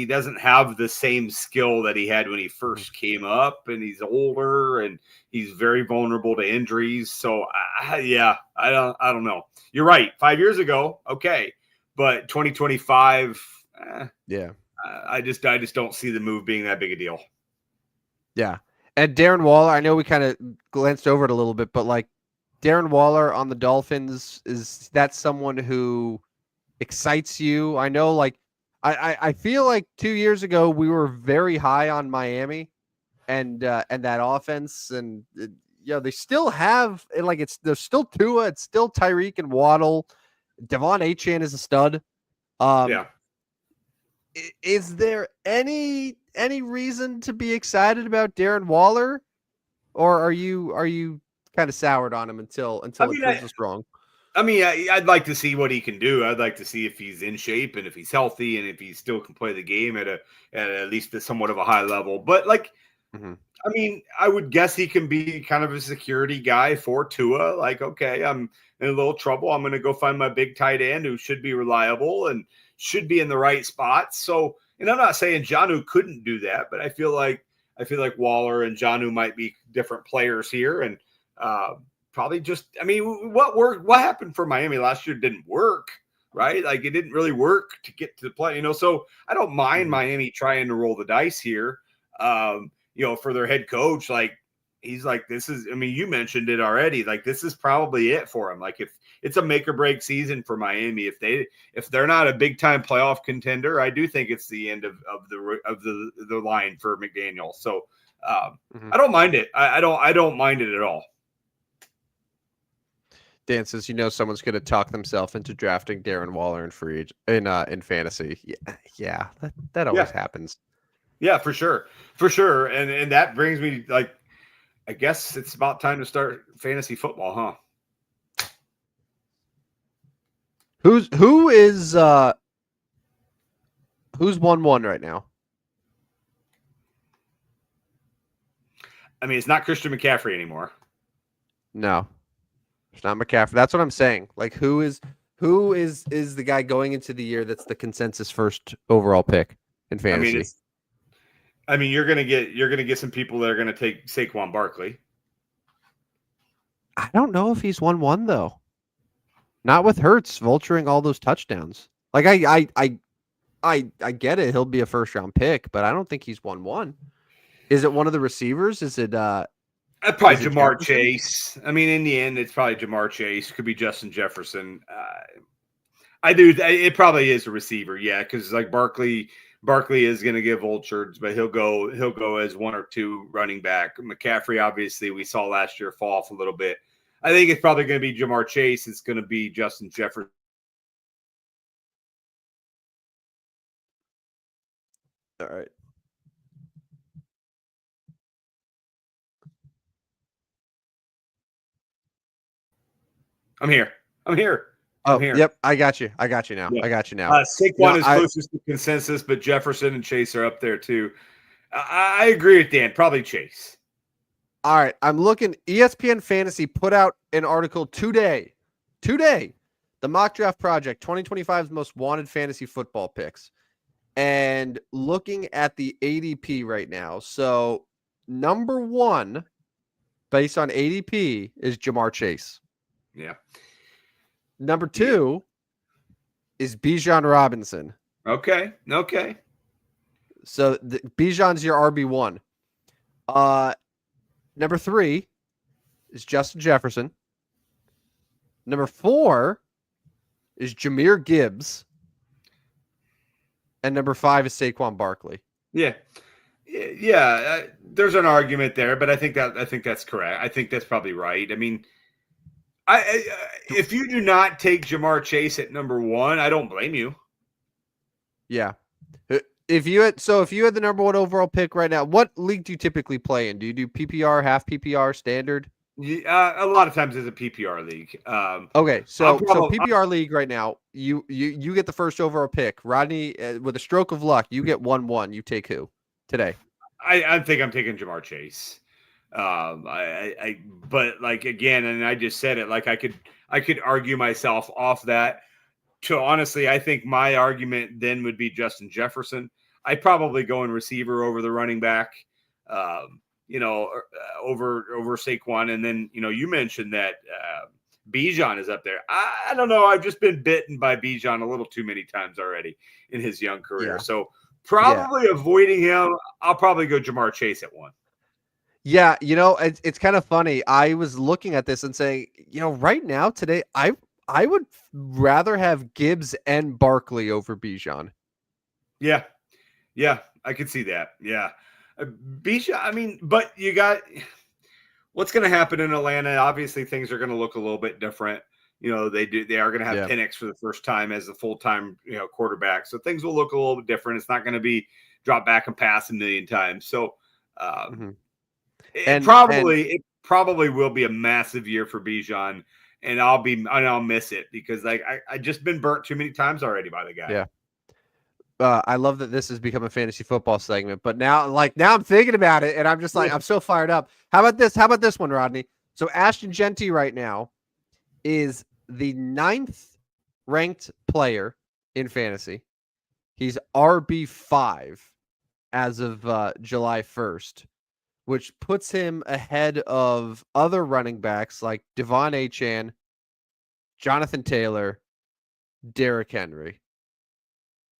doesn't have the same skill that he had when he first came up, and he's older and he's very vulnerable to injuries. So I don't know. You're right. 5 years ago, okay, but 2025, I just don't see the move being that big a deal. Yeah, and Darren Waller, I know we kind of glanced over it a little bit, but like Darren Waller on the Dolphins, is that someone who excites you? I know, like. I feel like 2 years ago we were very high on Miami and that offense, and they still have, like, there's still Tua, it's still Tyreek and Waddle. Devon Achane is a stud. Is there any reason to be excited about Darren Waller, or are you kind of soured on him until it proves us wrong? I mean, I'd like to see what he can do. I'd like to see if he's in shape and if he's healthy and if he still can play the game at least somewhat of a high level. But like, I mean, I would guess he can be kind of a security guy for Tua. Like, okay, I'm in a little trouble. I'm going to go find my big tight end who should be reliable and should be in the right spots. So, and I'm not saying Jonnu couldn't do that, but I feel like Waller and Jonnu might be different players here, and probably just, I mean, what happened for Miami last year didn't work, right? Like it didn't really work to get to the play, so I don't mind Miami trying to roll the dice here, for their head coach. Like he's like, this is, I mean, you mentioned it already. Like this is probably it for him. Like if it's a make or break season for Miami, if they're not a big time playoff contender, I do think it's the end of the line for McDaniel. So I don't mind it. I don't mind it at all. Dan says, someone's going to talk themselves into drafting Darren Waller in fantasy. Yeah, that always happens. Yeah, for sure, and that brings me, like, I guess it's about time to start fantasy football, huh? Who's 1-1 right now? I mean, it's not Christian McCaffrey anymore. No, it's not McCaffrey. That's what I'm saying. Like, who is the guy going into the year that's the consensus first overall pick in fantasy? You're gonna get some people that are gonna take Saquon Barkley. I don't know if he's 1-1 though. Not with Hurts vulturing all those touchdowns. Like I get it. He'll be a first round pick, but I don't think he's 1-1. Is it one of the receivers? Is it Probably is it Jamar Jefferson? Chase. I mean, in the end, it's probably Jamar Chase. Could be Justin Jefferson. I do. It probably is a receiver, yeah, because like Barkley is going to get vultured, but he'll go as one or two running back. McCaffrey, obviously, we saw last year fall off a little bit. I think it's probably going to be Jamar Chase. It's going to be Justin Jefferson. All right. I'm here. Oh, I'm here. yep. I got you now. Yeah. I got you now. Saquon is closest to consensus, but Jefferson and Chase are up there too. I agree with Dan. Probably Chase. All right. I'm looking. ESPN Fantasy put out an article today. The Mock Draft Project, 2025's most wanted fantasy football picks. And looking at the ADP right now. So, number 1, based on ADP, is Jamar Chase. Yeah. Number 2 is Bijan Robinson. Okay. So Bijan's your RB1. Number 3 is Justin Jefferson. Number 4 is Jahmyr Gibbs. And number 5 is Saquon Barkley. Yeah. There's an argument there, but I think that's correct. I think that's probably right. I mean, if you do not take Jamar Chase at number 1, I don't blame you. Yeah. If you had the number 1 overall pick right now, what league do you typically play in? Do you do PPR, half PPR, standard? A lot of times it's a PPR league. Okay, so PPR league right now, you get the first overall pick. Rodney, with a stroke of luck, you get 1-1. You take who today? I think I'm taking Jamar Chase. But like again, and I just said it, like I could argue myself off that. To honestly, I think my argument then would be Justin Jefferson. I'd probably go in receiver over the running back, over Saquon. And then, you mentioned that Bijan is up there. I don't know. I've just been bitten by Bijan a little too many times already in his young career. Yeah. So probably avoiding him. I'll probably go Jamar Chase at 1. Yeah, it's kind of funny. I was looking at this and saying, right now today, I would rather have Gibbs and Barkley over Bijan. Yeah, I could see that. Yeah, Bijan. I mean, but you got what's going to happen in Atlanta. Obviously, things are going to look a little bit different. They are going to have Penix for the first time as a full-time quarterback, so things will look a little bit different. It's not going to be drop back and pass a million times. So. It probably will be a massive year for Bijan, and I'll miss it because like I just been burnt too many times already by the guy. Yeah. I love that this has become a fantasy football segment, but now I'm thinking about it and I'm just like, I'm so fired up. How about this one, Rodney? So Ashton Genty right now is the 9th ranked player in fantasy. He's RB5 as of July 1st. Which puts him ahead of other running backs like Devon Achane, Jonathan Taylor, Derrick Henry.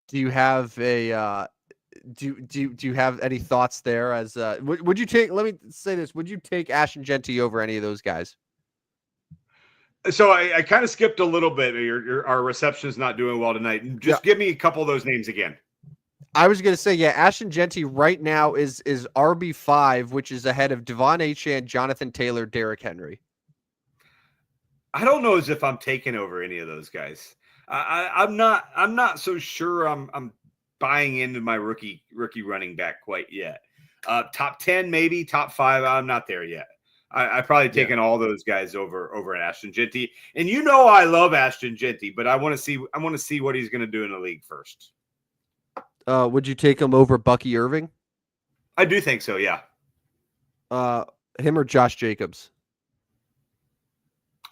Do you have a do you have any thoughts there? As would you take? Let me say this: would you take Ashton Genty over any of those guys? So I kind of skipped a little bit. Our reception is not doing well tonight. Just give me a couple of those names again. I was going to say, Ashton Genty right now is RB5, which is ahead of Devon Achane, Jonathan Taylor, Derrick Henry. I don't know as if I'm taking over any of those guys. I'm not so sure I'm buying into my rookie running back quite yet. Top 10, maybe top 5. I'm not there yet. I probably taken all those guys over Ashton Genty. And I love Ashton Genty, but I want to see what he's going to do in the league first. Would you take him over Bucky Irving? I do think so, yeah. Him or Josh Jacobs?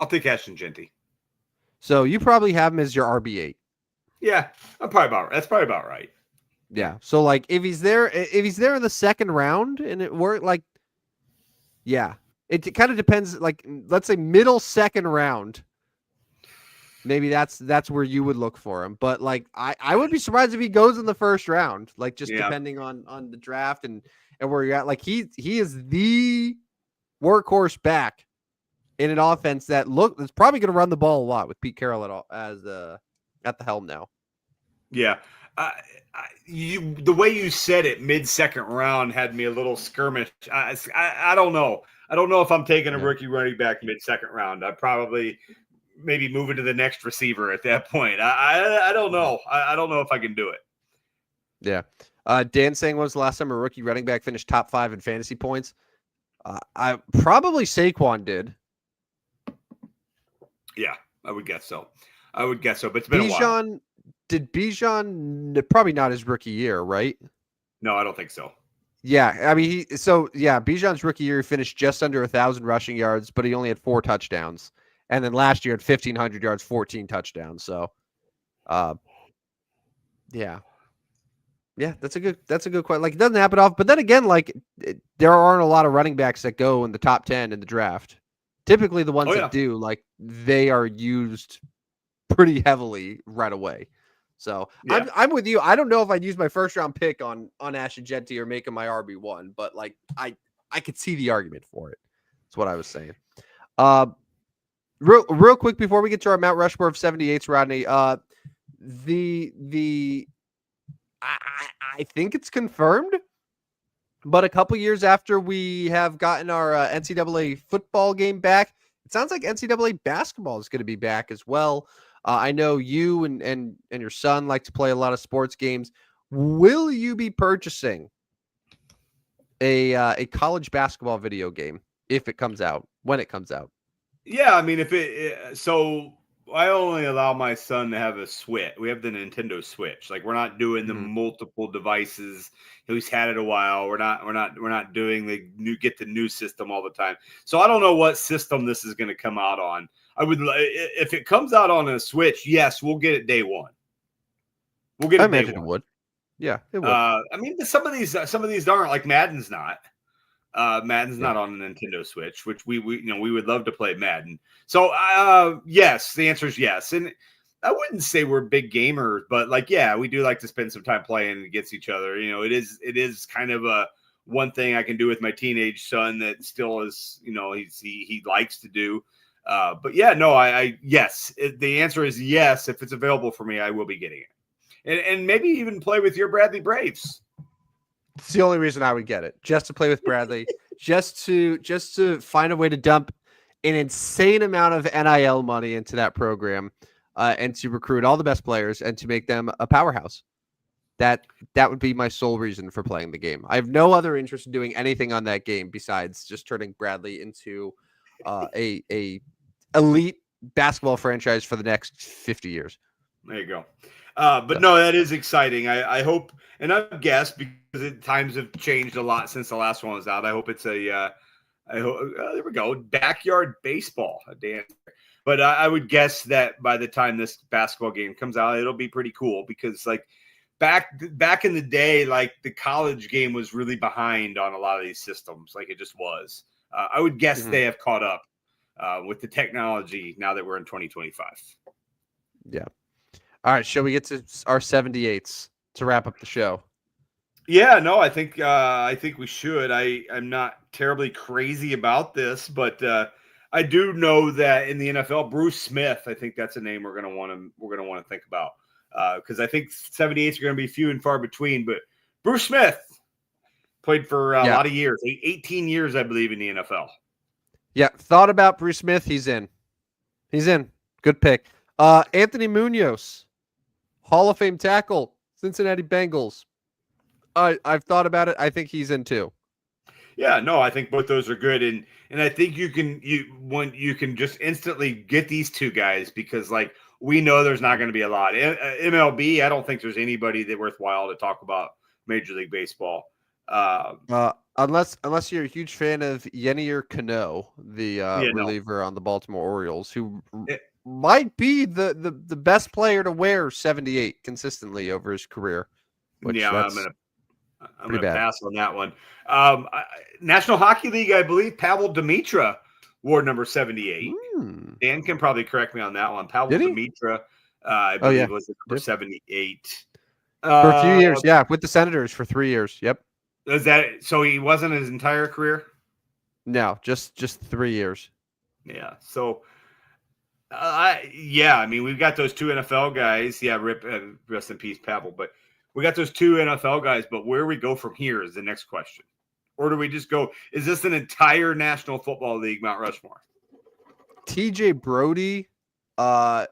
I'll take Ashton Genty. So you probably have him as your RB8. Yeah, that's probably about right. Yeah. So like if he's there in the second round and it worked, like, yeah, it kind of depends. Like, let's say middle second round, maybe that's where you would look for him. But like, I would be surprised if he goes in the first round, like just depending on the draft and where you're at. Like he is the workhorse back in an offense that's probably going to run the ball a lot with Pete Carroll at the helm now. Yeah. The way you said it, mid-second round, had me a little skirmish. I don't know. I don't know if I'm taking a rookie running back mid-second round. I'd probably maybe move into the next receiver at that point. I don't know. I don't know if I can do it. Yeah. Dan saying, when was the last time a rookie running back finished top 5 in fantasy points? I probably Saquon did. Yeah, I would guess so. But it's been a while. Did Bijan, probably not his rookie year, right? No, I don't think so. Yeah, I mean, Bijan's rookie year, he finished just under 1,000 rushing yards, but he only had 4 touchdowns. And then last year had 1,500 yards, 14 touchdowns. So, yeah, that's a good question. Like, it doesn't happen often, but then again, like, there aren't a lot of running backs that go in the top 10 in the draft. Typically, the ones that do, like, they are used pretty heavily right away. So I'm with you. I don't know if I'd use my first round pick on Ashton Genty or make him my RB1, but like I could see the argument for it. That's what I was saying. Real quick before we get to our Mount Rushmore of 78s, Rodney. I think it's confirmed, but a couple years after we have gotten our NCAA football game back, it sounds like NCAA basketball is going to be back as well. I know you and your son like to play a lot of sports games. Will you be purchasing a college basketball video game if it comes out, when it comes out? Yeah, I mean, so I only allow my son to have a Switch. We have the Nintendo Switch. Like, we're not doing the multiple devices. He's had it a while. We're not doing get the new system all the time. So I don't know what system this is going to come out on. If it comes out on a Switch, yes, we'll get it day one. I imagine it would. Yeah, it would. I mean, some of these aren't, like Madden's not. Madden's not on the Nintendo Switch, which we would love to play Madden. So yes, the answer is yes. And I wouldn't say we're big gamers, but like, yeah, we do like to spend some time playing against each other. It is kind of a one thing I can do with my teenage son that still is, he likes to do. But yeah, no, yes, the answer is yes. If it's available for me, I will be getting it, and maybe even play with your Bradley Braves. It's the only reason I would get it, just to play with Bradley, just to find a way to dump an insane amount of NIL money into that program, and to recruit all the best players and to make them a powerhouse. That would be my sole reason for playing the game. I have no other interest in doing anything on that game besides just turning Bradley into a elite basketball franchise for the next 50 years. There you go. But no, that is exciting. I hope, and I guess because times have changed a lot since the last one was out. I hope it's there we go, backyard baseball, Dan. But I would guess that by the time this basketball game comes out, it'll be pretty cool because like back in the day, like the college game was really behind on a lot of these systems. Like it just was. I would guess they have caught up with the technology now that we're in 2025. Yeah. All right. Shall we get to our 78s to wrap up the show? Yeah, no, I think we should. I'm not terribly crazy about this, but I do know that in the NFL, Bruce Smith, I think that's a name we're gonna want to think about because I think 78s are going to be few and far between. But Bruce Smith played for a lot of years, 18 years, I believe, in the NFL. Yeah, thought about Bruce Smith. He's in. Good pick. Anthony Munoz, Hall of Fame tackle, Cincinnati Bengals. I've thought about it. I think he's in too. Yeah, no, I think both those are good, and I think you can just instantly get these two guys because like we know there's not going to be a lot. MLB, I don't think there's anybody that worthwhile to talk about Major League Baseball. Unless you're a huge fan of Yenier Cano, the Yeah, no. reliever on the Baltimore Orioles, who It- might be the best player to wear 78 consistently over his career, which yeah, that's I'm pretty gonna bad. pass on that one. National Hockey League, I believe Pavel Demitra wore number 78. Hmm. Dan can probably correct me on that one. Pavel Did he? Demitra, I Oh yeah, believe, was number did. 78. For a few years, yeah, with the Senators for 3 years. Yep. Is that so? He wasn't his entire career. No, just 3 years. Yeah. So, yeah. I mean, we've got those two NFL guys. Yeah. Rest in peace, Pavel. But we got those two NFL guys. But where we go from here is the next question. Or do we just go? Is this an entire National Football League Mount Rushmore? TJ Brody. Problem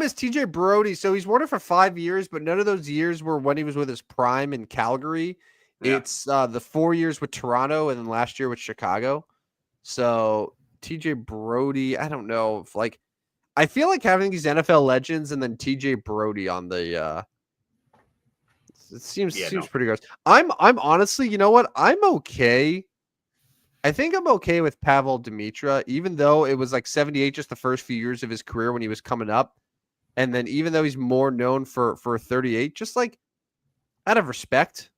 is TJ Brody. So he's worn it for 5 years, but none of those years were when he was with his prime in Calgary. Yeah. It's the 4 years with Toronto and then last year with Chicago. So TJ Brody, I don't know if like I feel like having these NFL legends and then TJ Brody on the it seems pretty gross. I'm honestly, you know what? I'm okay. I think I'm okay with Pavel Demitra, even though it was like 78 just the first few years of his career when he was coming up. And then even though he's more known for 38, just like out of respect,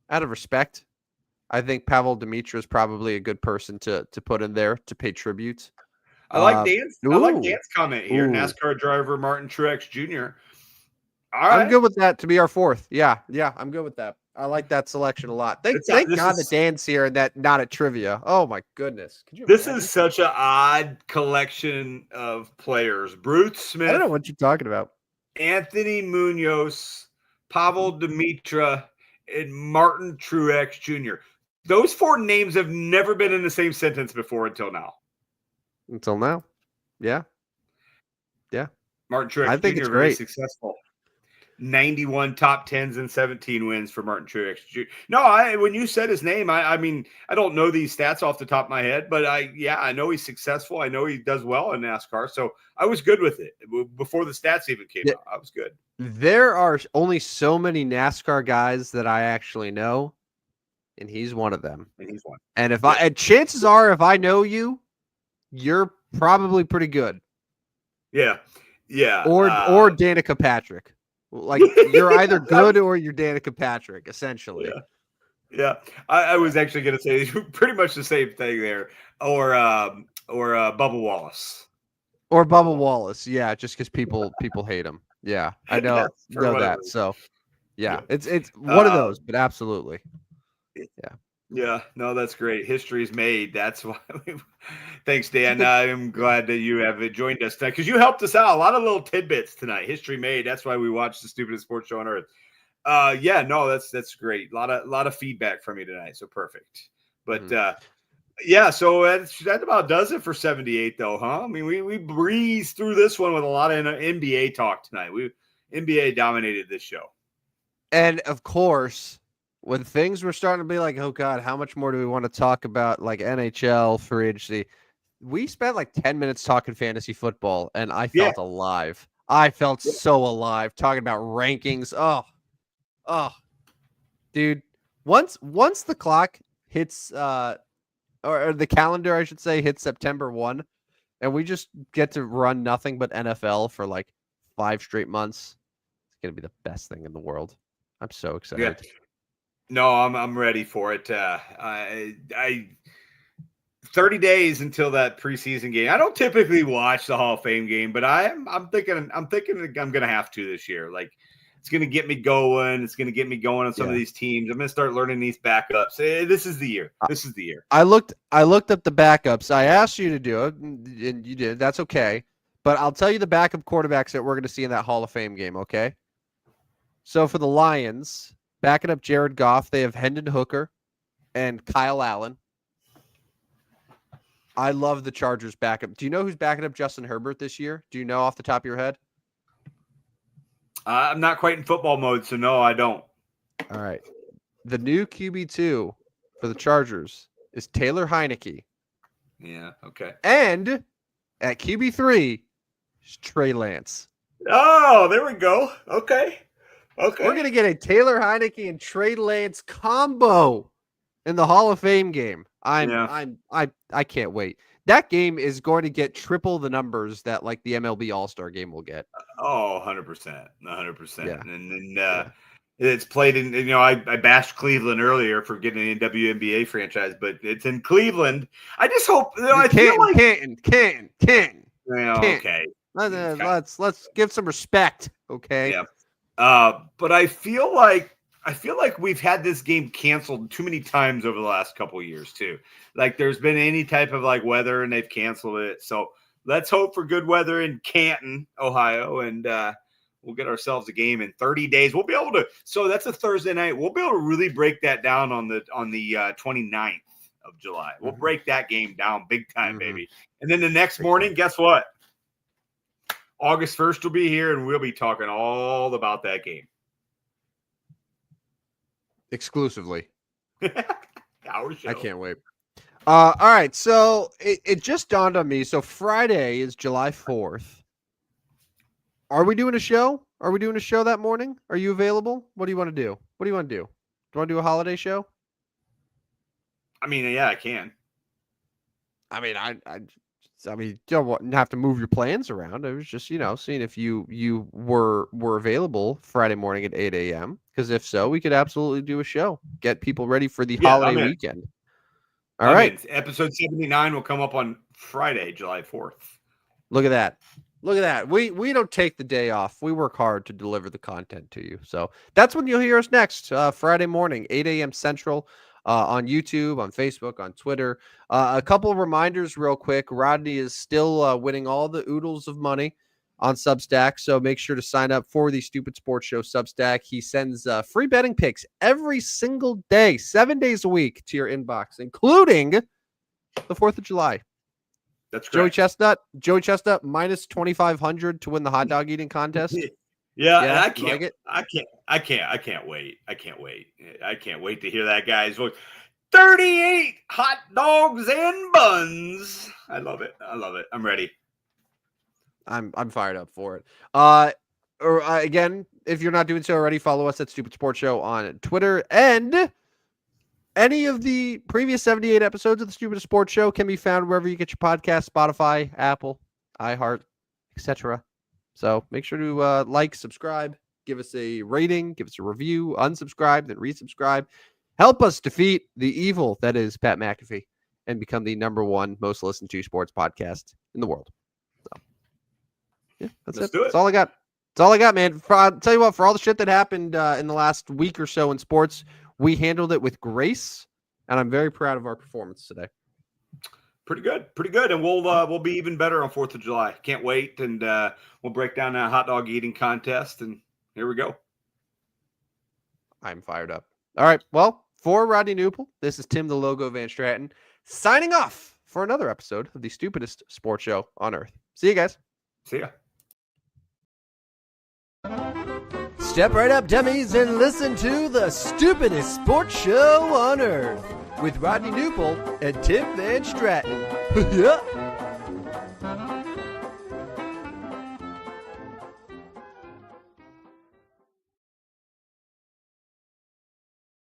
I think Pavel Demitra is probably a good person to put in there to pay tribute. I like Dan's. I like Dan's comment here. Ooh. NASCAR driver Martin Truex Jr. All I'm right. good with that to be our fourth. Yeah, I'm good with that. I like that selection a lot. Thank God that Dan's here and that not at trivia. Oh my goodness. Could you This imagine? is such an odd collection of players. Bruce Smith. I don't know what you're talking about. Anthony Munoz, Pavel Demitra, and Martin Truex Jr. Those four names have never been in the same sentence before until now. Until now. Yeah. Yeah. Martin Truex I think Jr. it's very great. successful. 91 top 10s and 17 wins for Martin Truex Jr. No, when you said his name, I mean, I don't know these stats off the top of my head, but I know he's successful. I know he does well in NASCAR. So I was good with it before the stats even came out. I was good. There are only so many NASCAR guys that I actually know, and he's one of them. And he's one. And chances are, if I know you, you're probably pretty good. Yeah. Yeah. Or Danica Patrick. Like you're either good or you're Danica Patrick, essentially. Yeah. I was actually going to say pretty much the same thing there. Or Bubba Wallace. Or Bubba Wallace. Yeah, just because people hate him. Yeah, I know that. So yeah, it's one of those, but absolutely. Yeah. Yeah, no, that's great. History's made. That's why. Thanks, Dan. I'm glad that you have joined us tonight because you helped us out. A lot of little tidbits tonight. History made. That's why we watched the stupidest sports show on earth. Yeah, no, that's great. A lot of feedback from you tonight. So perfect. But yeah, so that about does it for 78, though, huh? I mean, we breezed through this one with a lot of NBA talk tonight. NBA dominated this show, and of course, when things were starting to be like, oh God, how much more do we want to talk about like NHL, free agency? We spent like 10 minutes talking fantasy football, and I felt alive. I felt so alive talking about rankings. Oh, dude. Once the clock hits, or the calendar, I should say, hits September 1, and we just get to run nothing but NFL for like 5 straight months, it's gonna be the best thing in the world. I'm so excited. Yeah. No, I'm ready for it. 30 days until that preseason game. I don't typically watch the Hall of Fame game, but I'm thinking I'm gonna have to this year. Like it's gonna get me going. It's gonna get me going on some of these teams. I'm gonna start learning these backups. This is the year. This is the year. I looked up the backups. I asked you to do it, and you did. That's okay. But I'll tell you the backup quarterbacks that we're gonna see in that Hall of Fame game. Okay. So for the Lions, backing up Jared Goff, they have Hendon Hooker and Kyle Allen. I love the Chargers backup. Do you know who's backing up Justin Herbert this year? Do you know off the top of your head? I'm not quite in football mode, so no, I don't. All right. The new QB2 for the Chargers is Taylor Heineke. Yeah. Okay. And at QB3 is Trey Lance. Oh, there we go. Okay. We're going to get a Taylor Heineke and Trey Lance combo in the Hall of Fame game. I can't wait. That game is going to get triple the numbers that like the MLB All-Star game will get. Oh, 100%. 100%. Yeah. And then it's played in, I bashed Cleveland earlier for getting an WNBA franchise, but it's in Cleveland. I just hope, I feel like Canton. Okay. Let's give some respect, okay? Yeah. But I feel like we've had this game canceled too many times over the last couple of years too. Like there's been any type of like weather and they've canceled it. So let's hope for good weather in Canton, Ohio, and we'll get ourselves a game in 30 days. We'll be able to. So that's a Thursday night. We'll be able to really break that down on the 29th of July. We'll break that game down big time, baby. And then the next morning, guess what? August 1st will be here, and we'll be talking all about that game. Exclusively. Our show. I can't wait. All right, so it just dawned on me. So Friday is July 4th. Are we doing a show? Are we doing a show that morning? Are you available? What do you want to do? Do you want to do a holiday show? I mean, yeah, I can. I mean, you don't have to move your plans around. I was just, seeing if you were available Friday morning at 8 a.m. Because if so, we could absolutely do a show. Get people ready for the holiday weekend. All right. Episode 79 will come up on Friday, July 4th. Look at that. We don't take the day off. We work hard to deliver the content to you. So that's when you'll hear us next, Friday morning, 8 a.m. Central. On YouTube, on Facebook, on Twitter. A couple of reminders real quick. Rodney is still winning all the oodles of money on Substack, so make sure to sign up for the Stupid Sports Show Substack. He sends free betting picks every single day, 7 days a week to your inbox, including the 4th of July. That's great. Joey Chestnut minus 2,500 to win the hot dog eating contest. Yeah, I can't wait. I can't wait to hear that guy's voice. 38 hot dogs and buns. I love it. I'm ready. I'm fired up for it. Again, if you're not doing so already, follow us at Stupid Sports Show on Twitter. And any of the previous 78 episodes of the Stupidest Sports Show can be found wherever you get your podcast, Spotify, Apple, iHeart, etc. So make sure to like, subscribe, give us a rating, give us a review, unsubscribe, then resubscribe. Help us defeat the evil that is Pat McAfee and become the #1 most listened to sports podcast in the world. So, yeah, that's it. That's all I got. That's all I got, man. I'll tell you what, for all the shit that happened in the last week or so in sports, we handled it with grace, and I'm very proud of our performance today. Pretty good. And we'll be even better on 4th of July. Can't wait. And we'll break down that hot dog eating contest. And here we go. I'm fired up. All right. Well, for Rodney Newpel, this is Tim the Logo Van Stratton signing off for another episode of the Stupidest Sports Show on Earth. See you guys. See ya. Step right up, dummies, and listen to the Stupidest Sports Show on Earth with Rodney Newpel and Tim Van Stratton. Yeah.